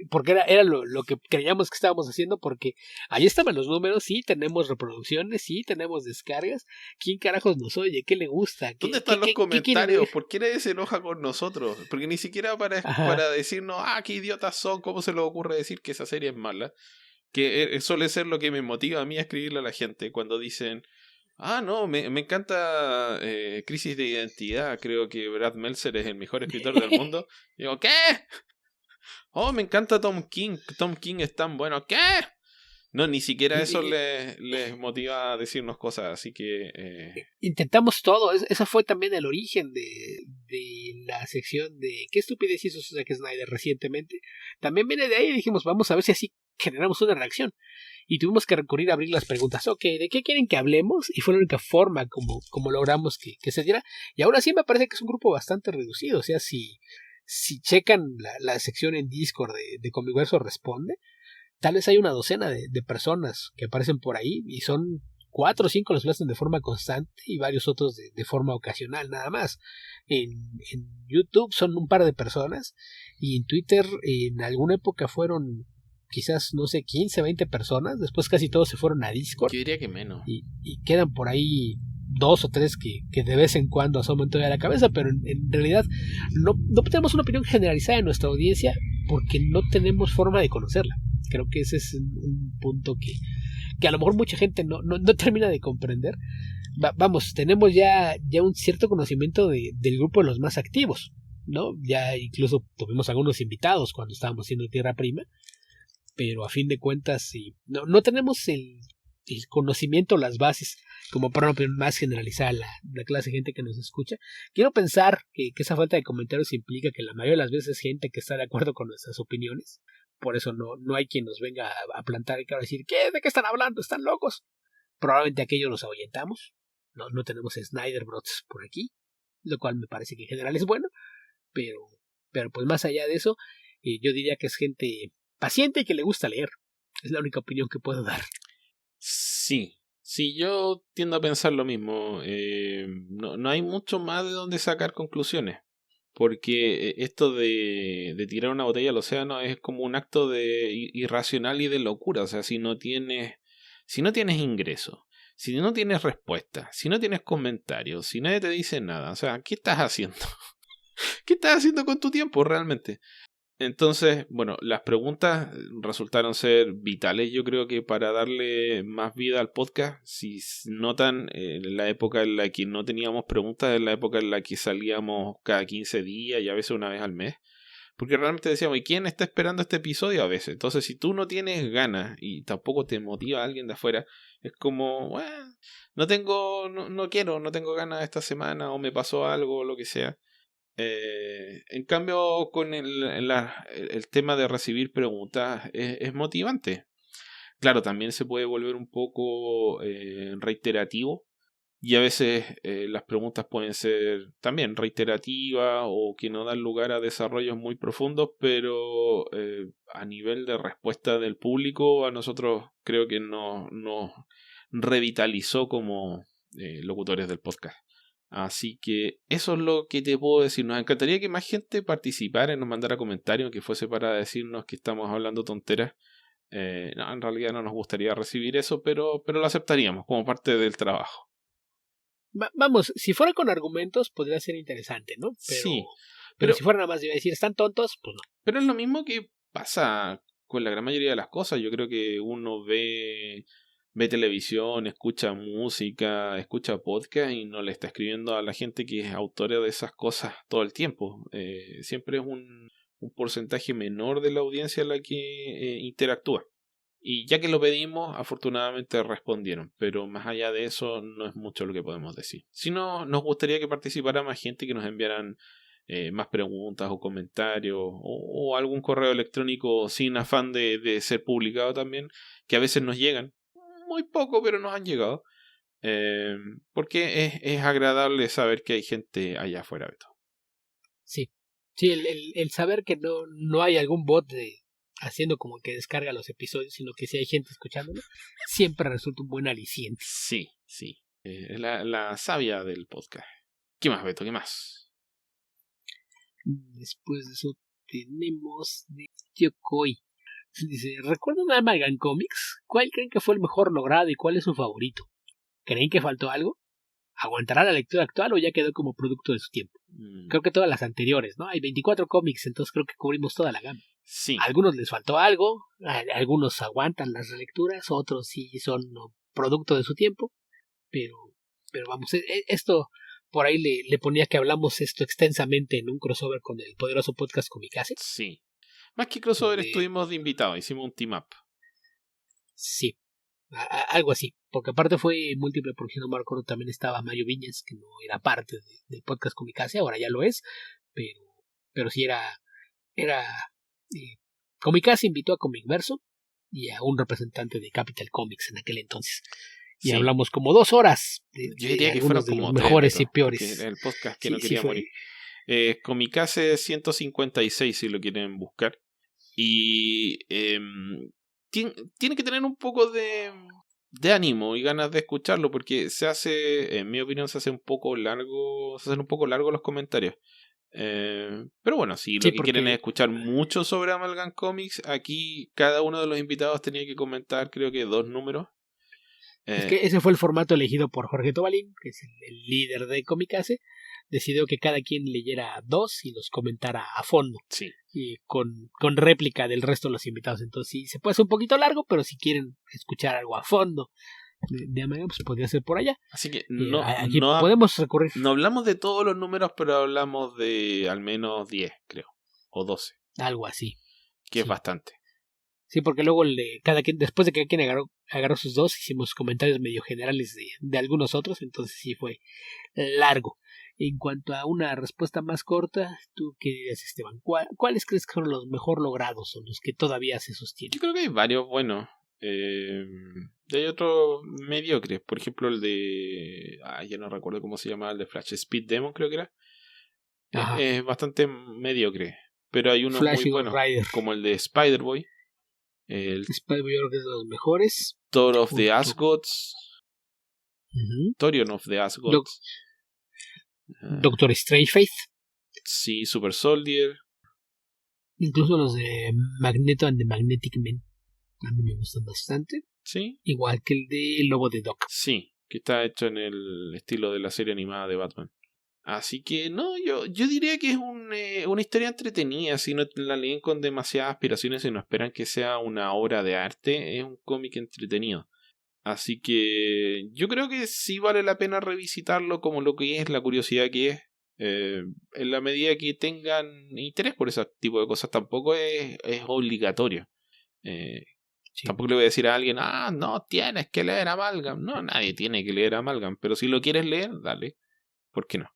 Porque era lo que creíamos que estábamos haciendo, porque ahí estaban los números, sí tenemos reproducciones, sí tenemos descargas. ¿Quién carajos nos oye? ¿Qué le gusta? ¿Dónde están los comentarios? ¿Por qué nadie se enoja con nosotros? Porque ni siquiera para decirnos, qué idiotas son, cómo se les ocurre decir que esa serie es mala. Que suele ser lo que me motiva a mí a escribirle a la gente cuando dicen, no, me encanta Crisis de Identidad, creo que Brad Meltzer es el mejor escritor del mundo. Y digo, ¿qué? Me encanta Tom King es tan bueno, ¿qué? No, ni siquiera eso les motiva a decirnos cosas, así que intentamos todo. Ese fue también el origen de la sección de ¿qué estupidez hizo Zack Snyder recientemente? También viene de ahí y dijimos, vamos a ver si así generamos una reacción. Y tuvimos que recurrir a abrir las preguntas. Ok, ¿de qué quieren que hablemos? Y fue la única forma como logramos que se diera. Y ahora sí me parece que es un grupo bastante reducido. O sea, si checan la sección en Discord de Comiverso Responde, tal vez hay una docena de personas que aparecen por ahí y son 4 o 5 los que lo hacen de forma constante y varios otros de forma ocasional nada más. En YouTube son un par de personas y en Twitter en alguna época fueron quizás, no sé, 15, 20 personas. Después casi todos se fueron a Discord. Yo diría que menos. Y quedan por ahí 2 o 3 que de vez en cuando asoman todavía la cabeza, pero en realidad no tenemos una opinión generalizada de nuestra audiencia porque no tenemos forma de conocerla. Creo que ese es un punto que a lo mejor mucha gente no termina de comprender. Vamos, tenemos ya un cierto conocimiento del grupo de los más activos, ¿no? Ya incluso tuvimos algunos invitados cuando estábamos haciendo Tierra Prima, pero a fin de cuentas sí, no tenemos el conocimiento, las bases, como para una opinión más generalizada la clase de gente que nos escucha. Quiero pensar que esa falta de comentarios implica que la mayoría de las veces es gente que está de acuerdo con nuestras opiniones. Por eso no hay quien nos venga a plantar y decir, ¿de qué están hablando? ¿Están locos? Probablemente aquellos los ahuyentamos. No tenemos Snyder Brots por aquí, lo cual me parece que en general es bueno, pero pues más allá de eso, yo diría que es gente paciente y que le gusta leer. Es la única opinión que puedo dar. Sí, yo tiendo a pensar lo mismo. No hay mucho más de donde sacar conclusiones. Porque esto de tirar una botella al océano es como un acto de irracional y de locura. O sea, si no tienes ingresos, si no tienes respuesta, si no tienes comentarios, si nadie te dice nada, o sea, ¿qué estás haciendo? ¿Qué estás haciendo con tu tiempo realmente? Entonces, bueno, las preguntas resultaron ser vitales, yo creo que para darle más vida al podcast. Si notan, en la época en la que no teníamos preguntas, en la época en la que salíamos cada 15 días y a veces una vez al mes, porque realmente decíamos, ¿y quién está esperando este episodio? A veces. Entonces, si tú no tienes ganas y tampoco te motiva a alguien de afuera, es como, bueno, no quiero, no tengo ganas esta semana, o me pasó algo, o lo que sea. En cambio, con el tema de recibir preguntas es motivante. Claro, también se puede volver un poco reiterativo, y a veces las preguntas pueden ser también reiterativas o que no dan lugar a desarrollos muy profundos, pero a nivel de respuesta del público, a nosotros creo que nos revitalizó como locutores del podcast. Así que eso es lo que te puedo decir. Nos encantaría que más gente participara y nos mandara comentarios, que fuese para decirnos que estamos hablando tonteras. No, en realidad no nos gustaría recibir eso, pero lo aceptaríamos como parte del trabajo. Vamos, si fuera con argumentos podría ser interesante, ¿no? Pero si fuera nada más de decir, ¿están tontos? Pues no. Pero es lo mismo que pasa con la gran mayoría de las cosas. Yo creo que uno ve televisión, escucha música, escucha podcast y no le está escribiendo a la gente que es autora de esas cosas todo el tiempo. Siempre es un porcentaje menor de la audiencia la que interactúa. Y ya que lo pedimos, afortunadamente respondieron. Pero más allá de eso, no es mucho lo que podemos decir. Si no, nos gustaría que participara más gente, que nos enviaran más preguntas o comentarios o algún correo electrónico sin afán de ser publicado también, que a veces nos llegan. Muy poco, pero nos han llegado. Porque es agradable saber que hay gente allá afuera, Beto. Sí, el saber que no hay algún bot haciendo como que descarga los episodios, sino que si hay gente escuchándolo, siempre resulta un buen aliciente. Sí. Es la savia del podcast. ¿Qué más, Beto? ¿Qué más? Después de eso tenemos de Yokoi. Dice, ¿recuerdan Amalgam Comics? ¿Cuál creen que fue el mejor logrado y cuál es su favorito? ¿Creen que faltó algo? ¿Aguantará la lectura actual o ya quedó como producto de su tiempo? Creo que todas las anteriores, ¿no? Hay 24 cómics, entonces creo que cubrimos toda la gama. Sí. A algunos les faltó algo, algunos aguantan las relecturas, otros sí son producto de su tiempo, pero vamos, esto por ahí le ponía que hablamos esto extensamente en un crossover con el poderoso podcast Comikaze. Sí. Más que crossover, estuvimos de invitados, hicimos un team up. Sí, algo así, porque aparte fue múltiple, porque si no me acuerdo también estaba Mario Viñas, que no era parte del podcast Comikaze, ahora ya lo es, pero sí era Comikaze invitó a Comicverso y a un representante de Capital Comics en aquel entonces. Y hablamos como 2 horas yo diría que fueron como los mejores y peores. El podcast que no quería morir. Comikaze 156 si lo quieren buscar. Y tiene que tener un poco de ánimo y ganas de escucharlo, porque en mi opinión, se hacen un poco largos los comentarios. Pero bueno, si lo que quieren es escuchar mucho sobre Amalgam Comics, aquí cada uno de los invitados tenía que comentar, creo que 2 números. Es que ese fue el formato elegido por Jorge Tobalín, que es el líder de Comicase. Decidió que cada quien leyera 2 y los comentara a fondo. Sí. Y con réplica del resto de los invitados. Entonces sí, se puede hacer un poquito largo, pero si quieren escuchar algo a fondo de manga, pues podría ser por allá. Así que aquí podemos recurrir. No hablamos de todos los números, pero hablamos de al menos 10, creo. O 12. Algo así. Que es bastante. Sí, porque luego después de que cada quien agarró sus 2, hicimos comentarios medio generales de algunos otros, entonces sí fue largo. En cuanto a una respuesta más corta, ¿tú qué dirías, Esteban? ¿Cuáles crees que son los mejor logrados o los que todavía se sostienen? Yo creo que hay varios buenos. Hay otros mediocres. Por ejemplo, el de... ya no recuerdo cómo se llamaba, el de Flash. Speed Demon creo que era. Es bastante mediocre. Pero hay unos Flash muy buenos, como el de Spider-Boy. Spider-Boy yo creo que es de los mejores. Thor of the Asgods. Thorion of the Asgods. Doctor Strange Faith. Sí, Super Soldier. Incluso los de Magneto and the Magnetic Men. A mí me gustan bastante. Sí. Igual que el de Lobo de Doc. Sí, que está hecho en el estilo de la serie animada de Batman. Así que no, yo diría que es una historia entretenida. Si no la leen con demasiadas aspiraciones y no esperan que sea una obra de arte, es un cómic entretenido. Así que yo creo que sí vale la pena revisitarlo como lo que es, la curiosidad que es. En la medida que tengan interés por ese tipo de cosas, tampoco es obligatorio. Sí. Tampoco le voy a decir a alguien, no, tienes que leer Amalgam. No, nadie tiene que leer Amalgam, pero si lo quieres leer, dale. ¿Por qué no?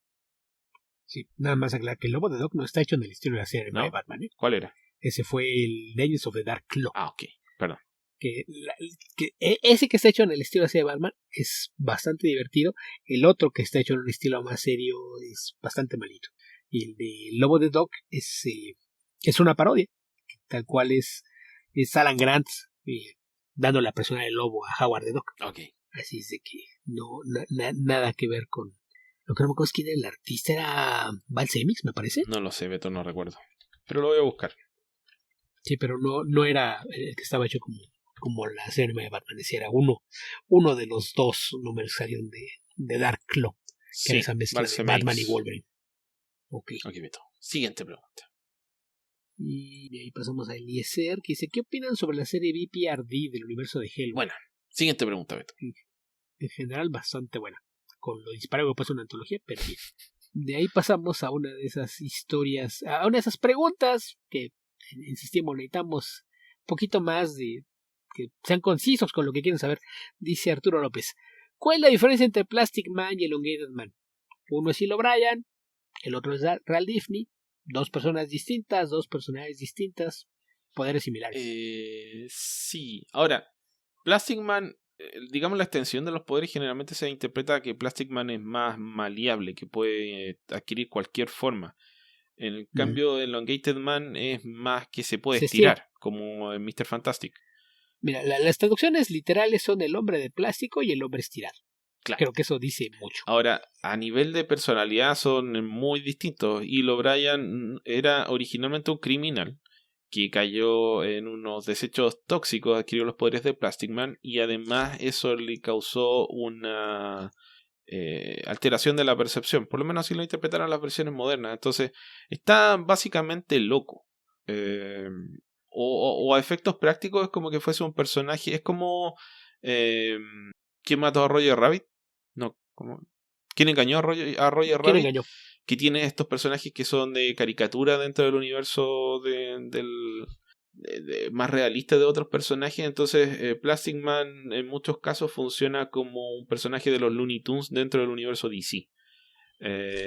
Sí, nada más aclarar que el Lobo de Doc no está hecho en el estilo de la serie de Batman. ¿Cuál era? Ese fue el Legends of the Dark Claw. Ok, perdón. Que ese que está hecho en el estilo de la serie de Batman es bastante divertido. El otro que está hecho en un estilo más serio es bastante malito. Y el de Lobo de Doc es una parodia. Tal cual es Alan Grant dando la persona del lobo a Howard the Duck. Okay. Así es de que nada que ver con... Lo que no me acuerdo es quién era el artista. ¿Era Val Semix, me parece? No lo sé, Beto, no recuerdo. Pero lo voy a buscar. Sí, pero no era el que estaba hecho como la serie de Batman. Ese era uno de los 2 números que salieron de Dark Claw. Que era esa mezcla de Batman y Wolverine. Ok, Beto. Siguiente pregunta. Y de ahí pasamos a Eliezer, que dice, ¿qué opinan sobre la serie BPRD del universo de Hellboy? Bueno, siguiente pregunta, Beto. En general, bastante buena. Con lo disparado que pasa una antología, pero bien. De ahí pasamos a una de esas historias, a una de esas preguntas que, insistimos, necesitamos un poquito más de que sean concisos con lo que quieren saber. Dice Arturo López, ¿cuál es la diferencia entre Plastic Man y Elongated Man? Uno es Hilo Bryan, el otro es Ral Difney. 2 personas distintas, 2 personalidades distintas, poderes similares. Sí. Ahora, Plastic Man, digamos, la extensión de los poderes generalmente se interpreta que Plastic Man es más maleable, que puede adquirir cualquier forma. En el cambio, Elongated Man es más que se puede estirar, como en Mr. Fantastic. Mira, las traducciones literales son el hombre de plástico y el hombre estirado. Claro. Creo que eso dice mucho. Ahora, a nivel de personalidad son muy distintos. Hilo Bryan era originalmente un criminal que cayó en unos desechos tóxicos, adquirió los poderes de Plastic Man y además eso le causó una alteración de la percepción. Por lo menos así lo interpretaron las versiones modernas. Entonces, está básicamente loco. O a efectos prácticos es como que fuese un personaje. Es como... ¿quién mató a Roger Rabbit? No, ¿cómo? ¿Quién engañó a Roger Rabbit? ¿Quién engañó? Que tiene estos personajes que son de caricatura dentro del universo más realista de otros personajes. Entonces Plastic Man en muchos casos funciona como un personaje de los Looney Tunes dentro del universo DC.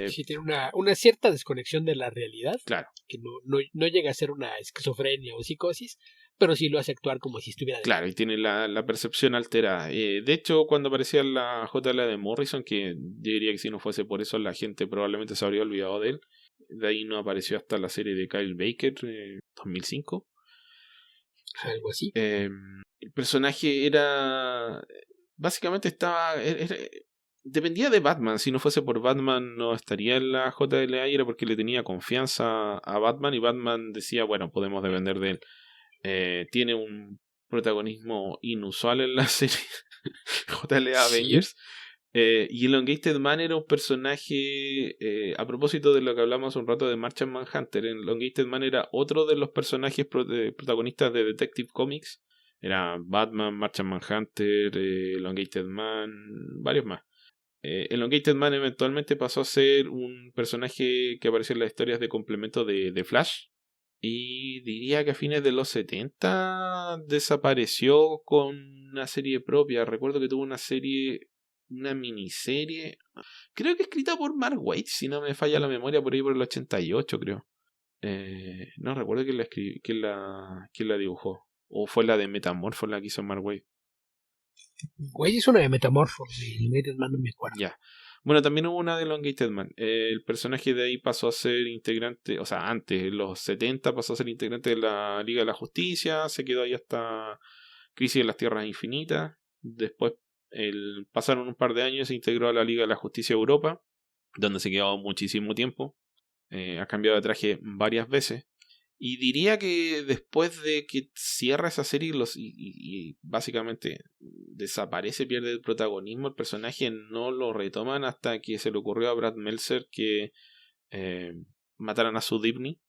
Sí, tiene una cierta desconexión de la realidad. Claro. Que no llega a ser una esquizofrenia o psicosis, pero sí lo hace actuar como si estuviera... Claro, y tiene la percepción alterada. De hecho, cuando aparecía la JLA de Morrison, que yo diría que si no fuese por eso la gente probablemente se habría olvidado de él. De ahí no apareció hasta la serie de Kyle Baker, 2005. Algo así. El personaje era... Básicamente estaba... dependía de Batman. Si no fuese por Batman no estaría en la JLA y era porque le tenía confianza a Batman y Batman decía, bueno, podemos depender de él. Tiene un protagonismo inusual en la serie. JLA Avengers. Y Elongated Man era un personaje, a propósito de lo que hablamos hace un rato de Martian Manhunter, Elongated Man era otro de los personajes protagonistas de Detective Comics. Era Batman, Martian Manhunter, Elongated Man, varios más. Elongated Man eventualmente pasó a ser un personaje que apareció en las historias de complemento de Flash. Y diría que a fines de los 70 desapareció con una serie propia. Recuerdo que tuvo una miniserie, creo que escrita por Mark Waid, si no me falla la memoria, por ahí por el 88, creo. No recuerdo quién la dibujó. O fue la de Metamorpho la que hizo Mark Waid. Güey, es una de Metamorpho. El Elongated Man no me acuerdo. Ya. Bueno, también hubo una de Elongated Man. El personaje de ahí pasó a ser integrante, o sea, antes, en los 70 pasó a ser integrante de la Liga de la Justicia, se quedó ahí hasta Crisis de las Tierras Infinitas. Después pasaron un par de años y se integró a la Liga de la Justicia Europa, donde se quedó muchísimo tiempo. Ha cambiado de traje varias veces. Y diría que después de que cierra esa serie y básicamente desaparece, pierde el protagonismo, el personaje no lo retoman hasta que se le ocurrió a Brad Meltzer que mataran a su Dibny,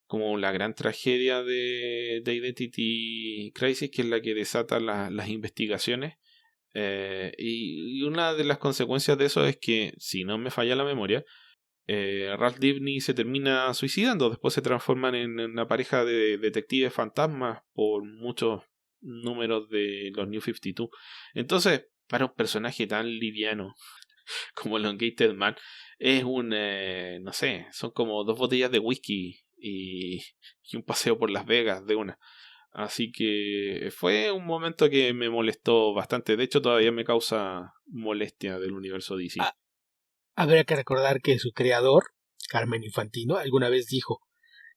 como la gran tragedia de Identity Crisis, que es la que desata las investigaciones. Y una de las consecuencias de eso es que, si no me falla la memoria, Ralph Dibny se termina suicidando. Después se transforman en una pareja de detectives fantasmas por muchos números de los New 52. Entonces, para un personaje tan liviano como Elongated Man, es no sé, son como 2 botellas de whisky y un paseo por Las Vegas de una. Así que fue un momento que me molestó bastante. De hecho, todavía me causa molestia del universo DC. Habría que recordar que su creador, Carmen Infantino, alguna vez dijo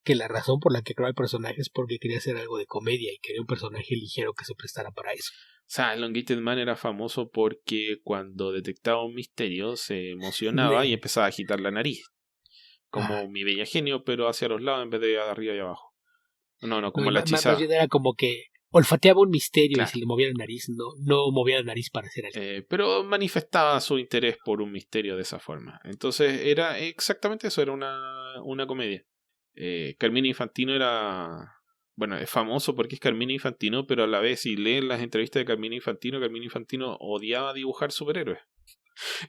que la razón por la que creó el personaje es porque quería hacer algo de comedia y quería un personaje ligero que se prestara para eso. O sea, Elongated Man era famoso porque cuando detectaba un misterio se emocionaba y empezaba a agitar la nariz. Como mi bella genio, pero hacia los lados en vez de arriba y abajo. No, como la hechizada. Más bien era como que olfateaba un misterio, claro. Y si le movía la nariz, no movía la nariz para hacer algo. Pero manifestaba su interés por un misterio de esa forma. Entonces era exactamente eso, era una comedia. Carmine Infantino era... Bueno, es famoso porque es Carmine Infantino, pero a la vez, si leen las entrevistas de Carmine Infantino odiaba dibujar superhéroes.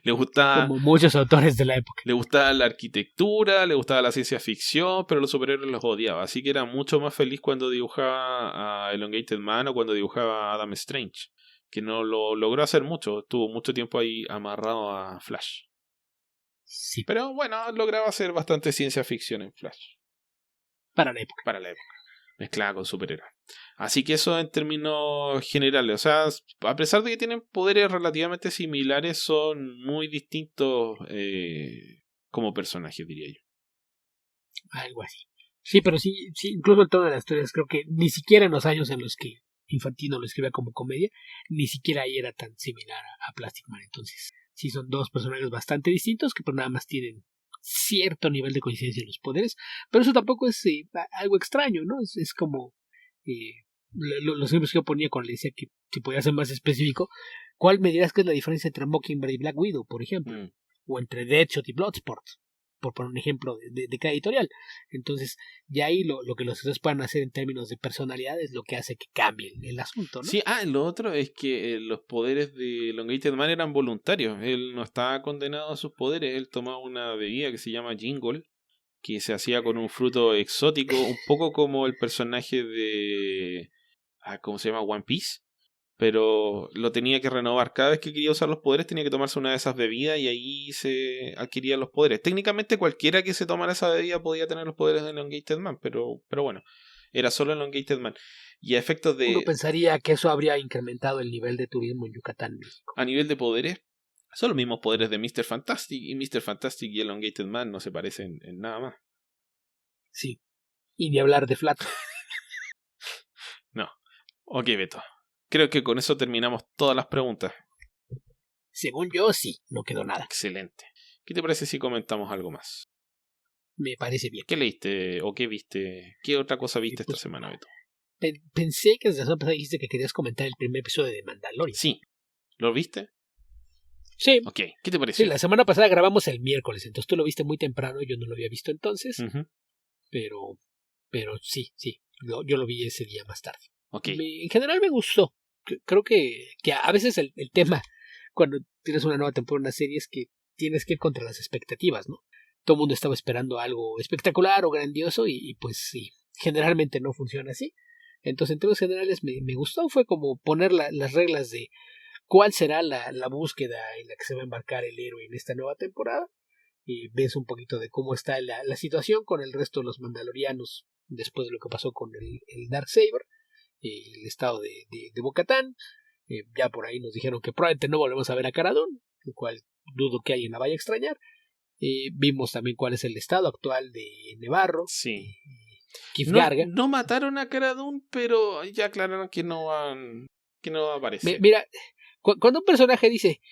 Le gustaba... Como muchos autores de la época. Le gustaba la arquitectura, le gustaba la ciencia ficción, pero los superhéroes los odiaba. Así que era mucho más feliz cuando dibujaba a Elongated Man o cuando dibujaba a Adam Strange, que no lo logró hacer mucho. Estuvo mucho tiempo ahí amarrado a Flash. Sí. Pero bueno, lograba hacer bastante ciencia ficción en Flash. Para la época. Mezclada con superhéroes. Así que eso en términos generales. O sea, a pesar de que tienen poderes relativamente similares, son muy distintos como personajes, diría yo. Algo así. Sí, pero sí, incluso en todas las historias, creo que ni siquiera en los años en los que Infantino lo escribía como comedia, ni siquiera ahí era tan similar a Plastic Man. Entonces, sí son dos personajes bastante distintos que pues nada más tienen cierto nivel de coincidencia en los poderes, pero eso tampoco es algo extraño, ¿no? Es como los ejemplos que yo ponía cuando le decía que si podía ser más específico, ¿cuál me dirás que es la diferencia entre Mockingbird y Black Widow, por ejemplo? O entre Deadshot y Bloodsport, por poner un ejemplo de cada editorial. Entonces, ya ahí lo que los escritores puedan hacer en términos de personalidad es lo que hace que cambie el asunto, ¿no? Sí, lo otro es que los poderes de Elongated Man eran voluntarios. Él no estaba condenado a sus poderes. Él tomaba una bebida que se llama Jingle, que se hacía con un fruto exótico, un poco como el personaje de... ¿cómo se llama? One Piece. Pero lo tenía que renovar. Cada vez que quería usar los poderes tenía que tomarse una de esas bebidas y ahí se adquirían los poderes. Técnicamente cualquiera que se tomara esa bebida podía tener los poderes de Elongated Man, pero bueno, era solo Elongated Man. Y a efectos de... Uno pensaría que eso habría incrementado el nivel de turismo en Yucatán, México. A nivel de poderes, son los mismos poderes de Mr. Fantastic, y Mr. Fantastic y Elongated Man no se parecen en nada más. Sí, y ni hablar de Flato. No. Ok, Beto. Creo que con eso terminamos todas las preguntas. Según yo, sí, no quedó nada. Excelente. ¿Qué te parece si comentamos algo más? Me parece bien. ¿Qué leíste o qué viste? ¿Qué otra cosa viste esta semana, Beto? Pensé que desde la semana pasada dijiste que querías comentar el primer episodio de Mandalorian. Sí. ¿Lo viste? Sí. Ok, ¿qué te pareció? Sí, la semana pasada grabamos el miércoles, entonces tú lo viste muy temprano, yo no lo había visto entonces, pero sí, yo lo vi ese día más tarde. Okay. En general me gustó. Creo que a veces el tema cuando tienes una nueva temporada en una serie es que tienes que ir contra las expectativas, ¿no? Todo el mundo estaba esperando algo espectacular o grandioso y pues sí, generalmente no funciona así. Entonces en términos generales me gustó, fue como poner las reglas de cuál será la búsqueda en la que se va a embarcar el héroe en esta nueva temporada. Y ves un poquito de cómo está la situación con el resto de los mandalorianos después de lo que pasó con el Darksaber, el estado de Bo-Katan. Ya por ahí nos dijeron que probablemente no volvemos a ver a Cara Dune, lo cual dudo que alguien la vaya a extrañar. Vimos también cuál es el estado actual de Nevarro. Sí. Kif Garga. No mataron a Cara Dune, pero ya aclararon que no va a aparecer. Mira, cuando un personaje dice,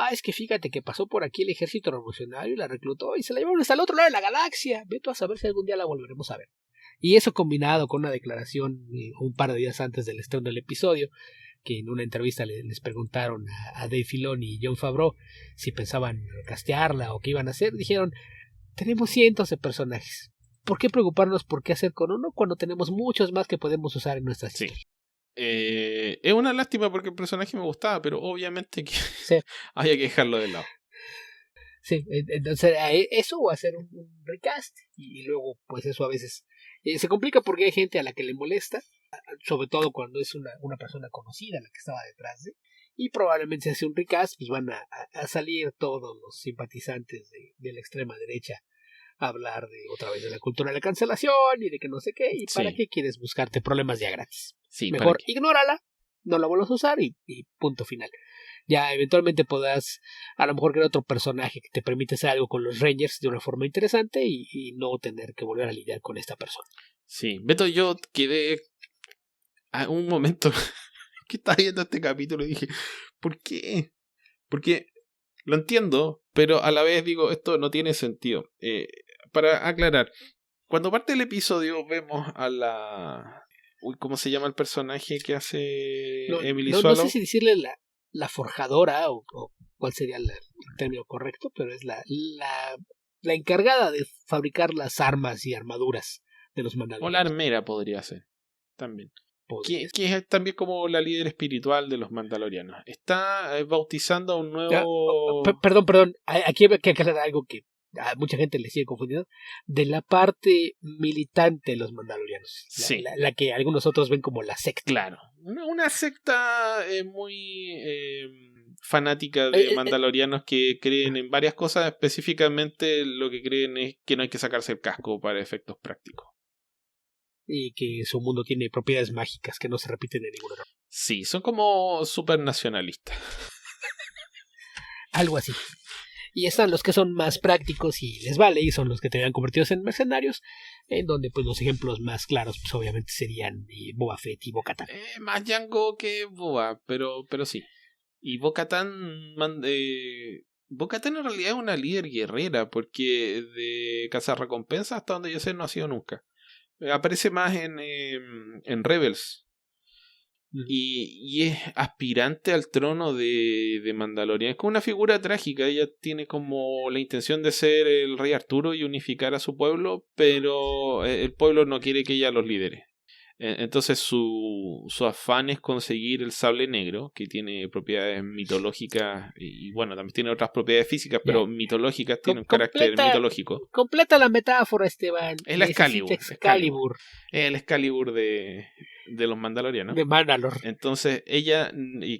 es que fíjate que pasó por aquí el ejército revolucionario y la reclutó y se la llevaron hasta el otro lado de la galaxia, ve tú a saber si algún día la volveremos a ver. Y eso combinado con una declaración un par de días antes del estreno del episodio, que en una entrevista les preguntaron a Dave Filoni y Jon Favreau si pensaban castearla o qué iban a hacer, dijeron, tenemos cientos de personajes, ¿por qué preocuparnos por qué hacer con uno cuando tenemos muchos más que podemos usar en nuestras historias? Es una lástima porque el personaje me gustaba, pero obviamente que sí. había que dejarlo de lado. Sí, entonces eso o hacer un recast y luego pues eso a veces se complica porque hay gente a la que le molesta, sobre todo cuando es una persona conocida la que estaba detrás de, y probablemente si hace un recast pues van a salir todos los simpatizantes de la extrema derecha a hablar de otra vez de la cultura de la cancelación y de que no sé qué, y para qué quieres buscarte problemas ya gratis. Sí, mejor ignórala, no la vuelvas a usar y punto final. Ya eventualmente podrás a lo mejor crear otro personaje que te permite hacer algo con los Rangers de una forma interesante y no tener que volver a lidiar con esta persona. Sí, Beto, yo quedé a un momento que estaba viendo este capítulo y dije, ¿por qué? Porque lo entiendo, pero a la vez digo, esto no tiene sentido. Para aclarar, cuando parte el episodio vemos a la... ¿cómo se llama el personaje que hace Emily Swallow? No sé si decirle la forjadora o cuál sería el término correcto, pero es la encargada de fabricar las armas y armaduras de los mandalorianos. O la armera podría ser, también. Que es también como la líder espiritual de los mandalorianos. Está bautizando a un nuevo... Perdón, aquí hay que aclarar algo que a mucha gente le sigue confundiendo, de la parte militante de los mandalorianos. Sí. La que algunos otros ven como la secta. Claro. Una secta muy fanática de mandalorianos que creen en varias cosas. Específicamente lo que creen es que no hay que sacarse el casco para efectos prácticos. Y que su mundo tiene propiedades mágicas que no se repiten en ningún otro. Sí, son como super nacionalistas. Algo así. Y están los que son más prácticos y les vale, y son los que te vean convertidos en mercenarios, en donde pues los ejemplos más claros pues obviamente serían Boba Fett y Bo-Katan. Más Jango que Boba, pero sí. Y Bo-Katan Bo-Katan en realidad es una líder guerrera, porque de cazarrecompensas hasta donde yo sé no ha sido nunca. Aparece más en Rebels. Y es aspirante al trono de Mandalorian. Es como una figura trágica. Ella tiene como la intención de ser el rey Arturo y unificar a su pueblo, pero el pueblo no quiere que ella los lidere. Entonces su afán es conseguir el sable negro, que tiene propiedades mitológicas y bueno, también tiene otras propiedades físicas, pero mitológicas, tiene un carácter mitológico. Completa la metáfora, Esteban. Es el Excalibur. Es el Excalibur de los Mandalorianos. De Mandalor. Entonces ella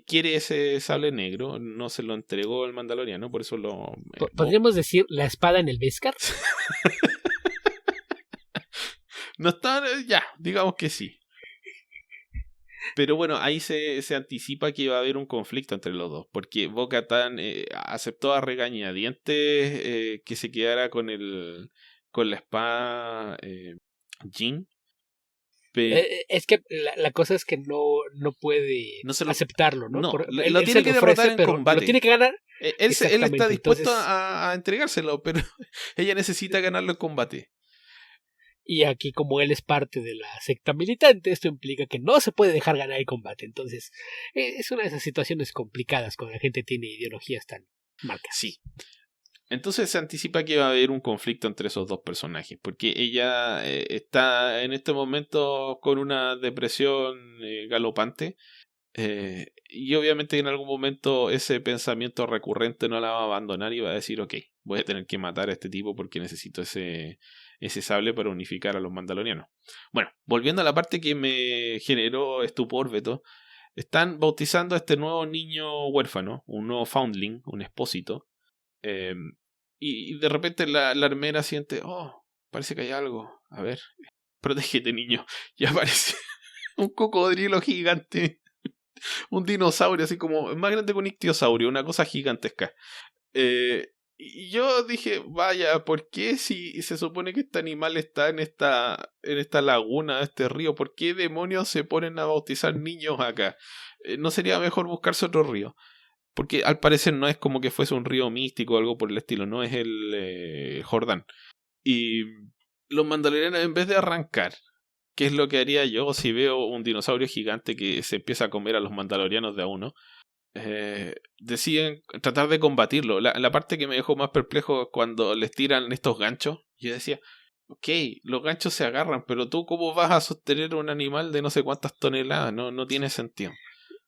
quiere ese sable negro, no se lo entregó el Mandaloriano, por eso lo... ¿Podríamos decir la espada en el Beskar? No está, ya, digamos que sí. Pero bueno, ahí se anticipa que va a haber un conflicto entre los dos, porque Bo-Katan aceptó a regañadientes que se quedara con la espada Jyn. Es que la cosa es que no puede aceptarlo, ¿no? Lo tiene que derrotar en combate. Lo tiene que ganar. Él está dispuesto a entregárselo, pero ella necesita ganarlo en combate. Y aquí, como él es parte de la secta militante, esto implica que no se puede dejar ganar el combate. Entonces, es una de esas situaciones complicadas cuando la gente tiene ideologías tan marcadas. Sí. Entonces se anticipa que va a haber un conflicto entre esos dos personajes, porque ella está en este momento con una depresión galopante, y obviamente en algún momento ese pensamiento recurrente no la va a abandonar y va a decir, ok, voy a tener que matar a este tipo porque necesito ese sable para unificar a los mandalorianos. Bueno, volviendo a la parte que me generó estupor, Beto, están bautizando a este nuevo niño huérfano, un nuevo foundling, un expósito. Y de repente la armera siente, oh, parece que hay algo. A ver, protégete, niño. Y aparece un cocodrilo gigante. Un dinosaurio así como más grande que un ictiosaurio, una cosa gigantesca. Y yo dije, vaya, ¿por qué si se supone que este animal está en esta laguna, este río? ¿Por qué demonios se ponen a bautizar niños acá? ¿No sería mejor buscarse otro río? Porque al parecer no es como que fuese un río místico o algo por el estilo, no es el Jordán. Y los mandalorianos, en vez de arrancar, ¿qué es lo que haría yo si veo un dinosaurio gigante que se empieza a comer a los mandalorianos de a uno? Deciden tratar de combatirlo. La parte que me dejó más perplejo es cuando les tiran estos ganchos. Yo decía, ok, los ganchos se agarran, pero tú ¿cómo vas a sostener un animal de no sé cuántas toneladas? No tiene sentido.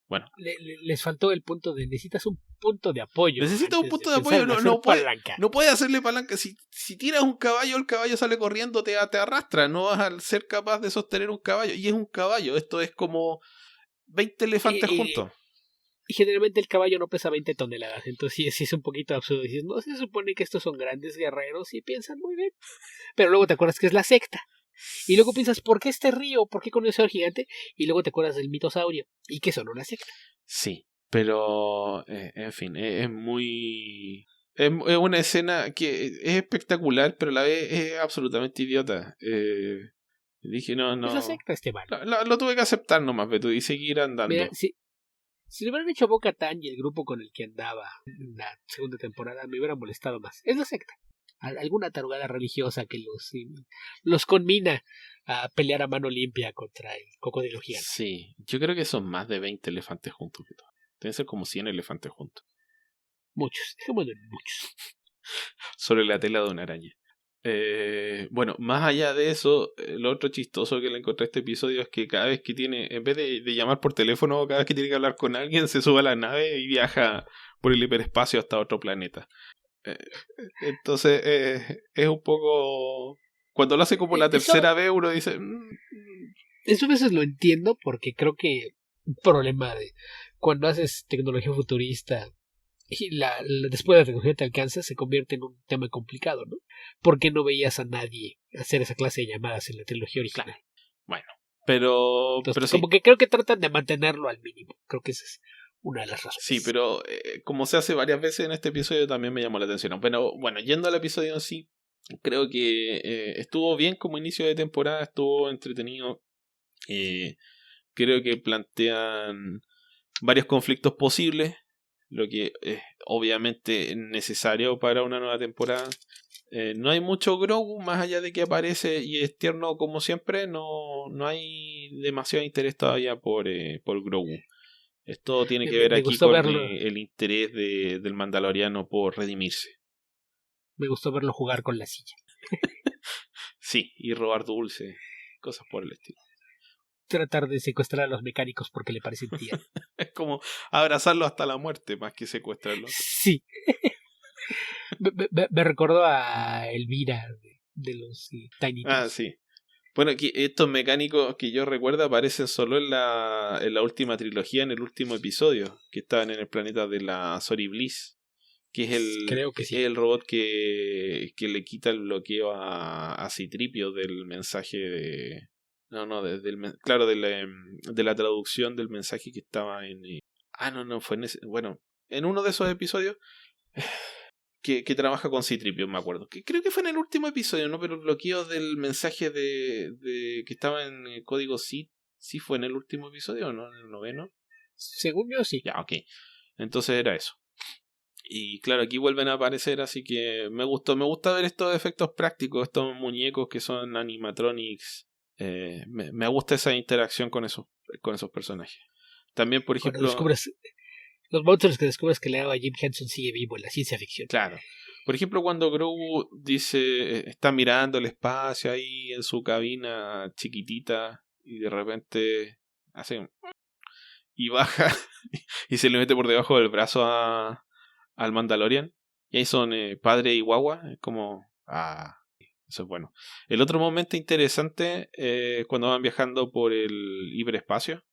Bueno, les faltó el punto de necesitas un punto de apoyo. necesita un punto de apoyo. No puede hacerle palanca. Si tiras un caballo, el caballo sale corriendo, te arrastra. No vas a ser capaz de sostener un caballo. Y es un caballo. Esto es como 20 elefantes juntos. Y generalmente el caballo no pesa 20 toneladas. Entonces sí es un poquito absurdo. Dices, no se supone que estos son grandes guerreros y piensan muy bien. Pero luego te acuerdas que es la secta. Y luego piensas, ¿por qué este río? ¿Por qué con ese gigante? Y luego te acuerdas del mitosaurio. ¿Y que son una secta? Sí, pero en fin, es muy... Es una escena que es espectacular, pero a la vez es absolutamente idiota. Dije, no. Es la secta, Esteban. Lo tuve que aceptar nomás, Beto, y seguir andando. Mira, si le hubieran hecho Bo-Katan y el grupo con el que andaba en la segunda temporada, me hubiera molestado más. Es la secta. Alguna tarugada religiosa que los conmina a pelear a mano limpia contra el cocodrilo gigante. Sí, yo creo que son más de 20 elefantes juntos. Deben ser como 100 elefantes juntos. Muchos, dejémoslo en muchos. Sobre la tela de una araña. Bueno, más allá de eso, lo otro chistoso que le encontré a este episodio es que cada vez que tiene, en vez de llamar por teléfono, cada vez que tiene que hablar con alguien, se sube a la nave y viaja por el hiperespacio hasta otro planeta. Entonces es un poco... Cuando lo hace como la tercera vez, uno dice... Eso a veces lo entiendo porque creo que un problema de cuando haces tecnología futurista y después de la tecnología te alcanza, se convierte en un tema complicado, ¿no? ¿Por qué no veías a nadie hacer esa clase de llamadas en la trilogía original? Claro. Bueno, pero... Entonces, pero como que creo que tratan de mantenerlo al mínimo. Creo que esa es una de las razones. Sí, pero como se hace varias veces en este episodio, también me llamó la atención. Pero bueno, yendo al episodio en sí, creo que estuvo bien como inicio de temporada, estuvo entretenido. Creo que plantean varios conflictos posibles, lo que es obviamente necesario para una nueva temporada. No hay mucho Grogu, más allá de que aparece y es tierno como siempre, no hay demasiado interés todavía por Grogu. Esto tiene que ver aquí con el interés del Mandaloriano por redimirse. Me gustó verlo jugar con la silla. Sí, y robar dulce, cosas por el estilo. Tratar de secuestrar a los mecánicos porque le parecen tiernos. Es como abrazarlo hasta la muerte más que secuestrarlo. Sí. me recordó a Elvira de los Tiny Toons. Ah, sí. Bueno, aquí estos mecánicos que yo recuerdo aparecen solo en la última trilogía, en el último episodio, que estaban en el planeta de la Sori Bliss, que es Creo que sí. el robot que le quita el bloqueo a Citripio del mensaje de... claro, de la traducción del mensaje que estaba en... fue en ese... Bueno, en uno de esos episodios... Que trabaja con Citripio, me acuerdo. Que creo que fue en el último episodio, ¿no? Pero el bloqueo del mensaje de que estaba en el código SID, ¿sí fue en el último episodio o no? ¿En el noveno? Según yo, sí. Ya, ok. Entonces era eso. Y claro, aquí vuelven a aparecer, así que me gusta ver estos efectos prácticos, estos muñecos que son animatronics. Me gusta esa interacción con esos personajes. También, por Cuando ejemplo, descubres los monstruos que descubres que le daba Jim Henson sigue vivo en la ciencia ficción. claro. Por ejemplo, cuando Grogu dice, está mirando el espacio ahí en su cabina chiquitita y de repente hace y baja y se le mete por debajo del brazo al Mandalorian. Y ahí son padre y guagua. Es como, eso es bueno. El otro momento interesante es cuando van viajando por el hiperespacio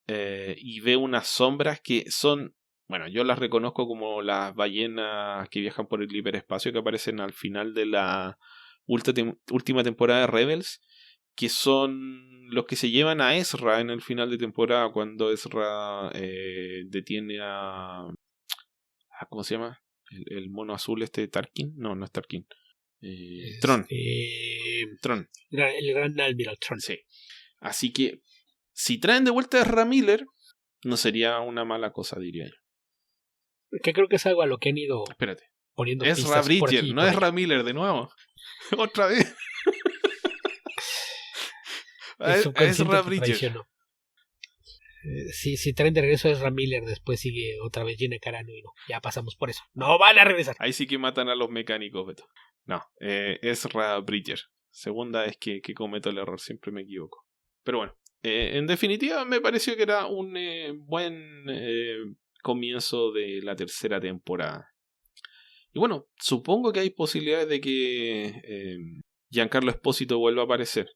y ve unas sombras que son, bueno, yo las reconozco como las ballenas que viajan por el hiperespacio que aparecen al final de la última temporada de Rebels, que son los que se llevan a Ezra en el final de temporada cuando Ezra detiene ¿cómo se llama? El mono azul Tarkin. No es Tarkin. Tron. Tron. El gran Admiral Tron. Sí. Así que si traen de vuelta a Ezra Miller, no sería una mala cosa, diría yo. Que creo que es algo a lo que han ido poniendo Ezra pistas Bridger, por aquí, no es Ezra Miller de nuevo. Otra vez. Ezra Bridger. Si traen de regreso a Ezra Miller, después sigue otra vez Gina Carano y no, ya pasamos por eso. No van a regresar. Ahí sí que matan a los mecánicos, Beto. No, Ezra Bridger. Segunda vez que cometo el error, siempre me equivoco. Pero bueno, en definitiva me pareció que era un buen comienzo de la tercera temporada. Y bueno, supongo que hay posibilidades de que Giancarlo Espósito vuelva a aparecer.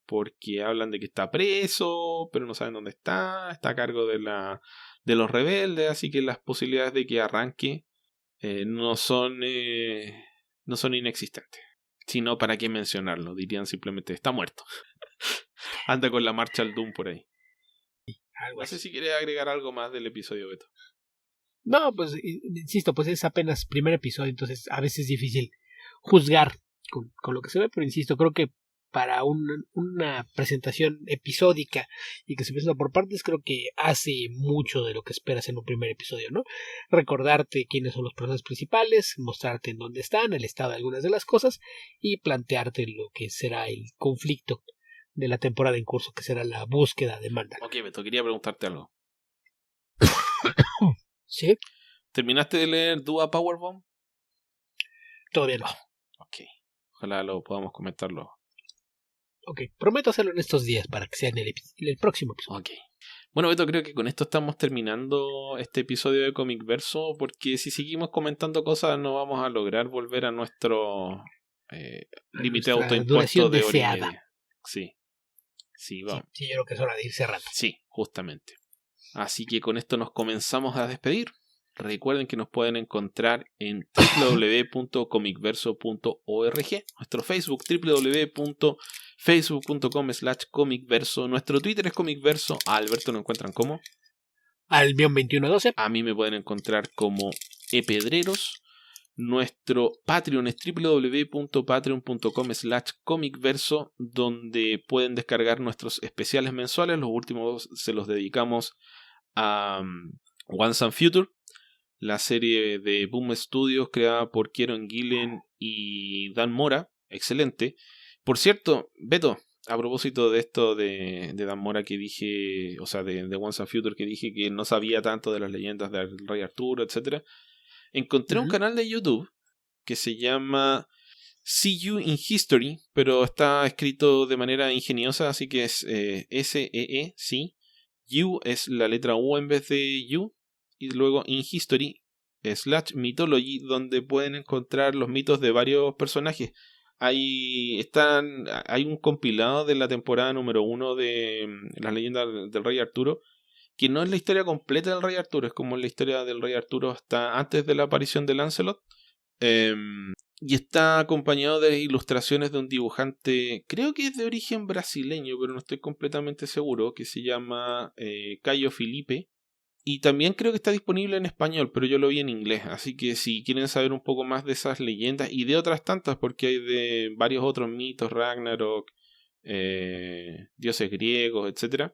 Porque hablan de que está preso, pero no saben dónde está a cargo de los rebeldes, así que las posibilidades de que arranque no son inexistentes. Si no, ¿para qué mencionarlo? Dirían simplemente, está muerto. Anda con la marcha al Doom por ahí. No sé si quieres agregar algo más del episodio, Beto. No, pues insisto, pues es apenas primer episodio, entonces a veces es difícil juzgar con lo que se ve, pero insisto, creo que para una presentación episódica y que se presenta por partes, creo que hace mucho de lo que esperas en un primer episodio, ¿no? Recordarte quiénes son los personajes principales, mostrarte en dónde están, el estado de algunas de las cosas y plantearte lo que será el conflicto de la temporada en curso, que será la búsqueda de Mandalor. Ok, Beto, quería preguntarte algo. ¿Sí? ¿Terminaste de leer Dua Powerbomb? Todavía no. Ok, ojalá lo podamos comentarlo. Ok, prometo hacerlo en estos días para que sea en el próximo episodio. Ok. Bueno, Beto, creo que con esto estamos terminando este episodio de Comic Verso, porque si seguimos comentando cosas no vamos a lograr volver a nuestro límite autoimpuesto de hora y media. Sí, vamos. Sí, yo creo que es hora de ir cerrando. Sí, justamente. Así que con esto nos comenzamos a despedir. Recuerden que nos pueden encontrar en www.comicverso.org, nuestro Facebook www.facebook.com/comicverso, nuestro Twitter es comicverso, a Alberto lo encuentran como Albion2112, a mí me pueden encontrar como epedreros, nuestro Patreon es www.patreon.com/comicverso, donde pueden descargar nuestros especiales mensuales, los últimos se los dedicamos a Once and Future, la serie de Boom Studios creada por Kieron Gillen y Dan Mora, excelente. Por cierto, Beto, a propósito de esto de Dan Mora que dije, o sea, de Once and Future que dije que no sabía tanto de las leyendas del Rey Arturo, etc. Encontré un canal de YouTube que se llama See You in History, pero está escrito de manera ingeniosa, así que es SEE, sí. You es la letra U en vez de You. Y luego in History /Mythology, donde pueden encontrar los mitos de varios personajes. Hay un compilado de la temporada número 1 de las leyendas del Rey Arturo, que no es la historia completa del Rey Arturo, es como la historia del Rey Arturo hasta antes de la aparición de Lancelot. Y está acompañado de ilustraciones de un dibujante, creo que es de origen brasileño, pero no estoy completamente seguro, que se llama Caio Felipe. Y también creo que está disponible en español, pero yo lo vi en inglés. Así que si quieren saber un poco más de esas leyendas y de otras tantas, porque hay de varios otros mitos, Ragnarok, dioses griegos, etc.,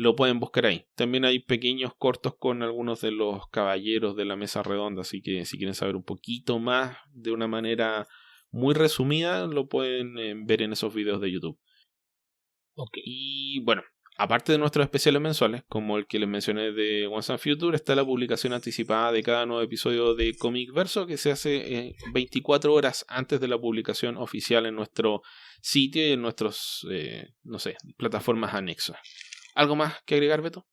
lo pueden buscar ahí. También hay pequeños cortos con algunos de los caballeros de la mesa redonda, así que si quieren saber un poquito más de una manera muy resumida, lo pueden ver en esos videos de YouTube. Okay. Y bueno, aparte de nuestros especiales mensuales, como el que les mencioné de Once and Future, está la publicación anticipada de cada nuevo episodio de Comic Verso, que se hace 24 horas antes de la publicación oficial en nuestro sitio y en nuestros, plataformas anexas. ¿Algo más que agregar, Beto?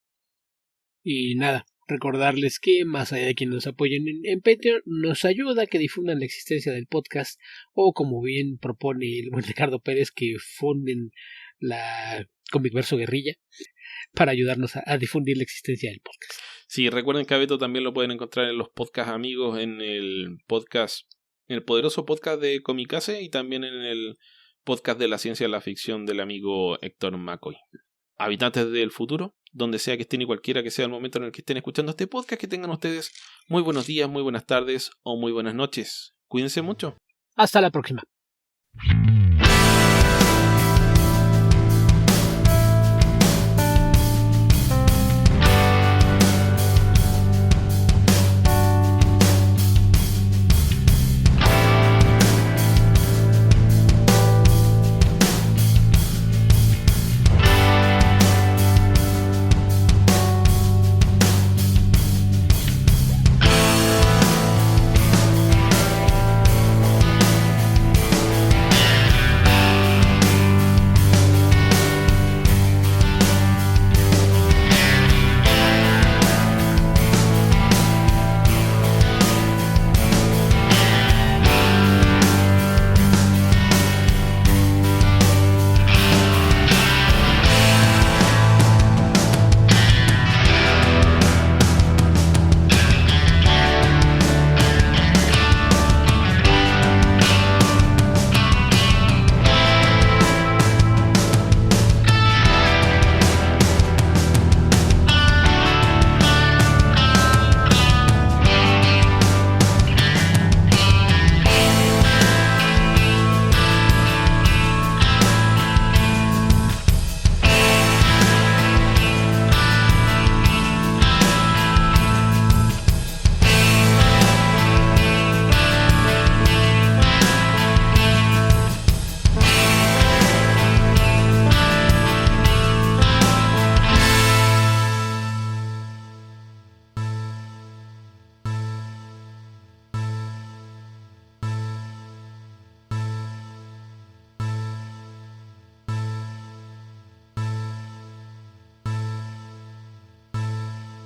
Y nada, recordarles que más allá de quienes nos apoyen en Patreon, nos ayuda a que difundan la existencia del podcast, o como bien propone el buen Ricardo Pérez, que funden la Comic Verso Guerrilla para ayudarnos a difundir la existencia del podcast. Sí, recuerden que a Beto también lo pueden encontrar en los podcast amigos, en el poderoso podcast de Comicase, y también en el podcast de la ciencia y la ficción del amigo Héctor McCoy. Habitantes del futuro, donde sea que estén y cualquiera que sea el momento en el que estén escuchando este podcast, que tengan ustedes muy buenos días, muy buenas tardes o muy buenas noches. Cuídense mucho. Hasta la próxima.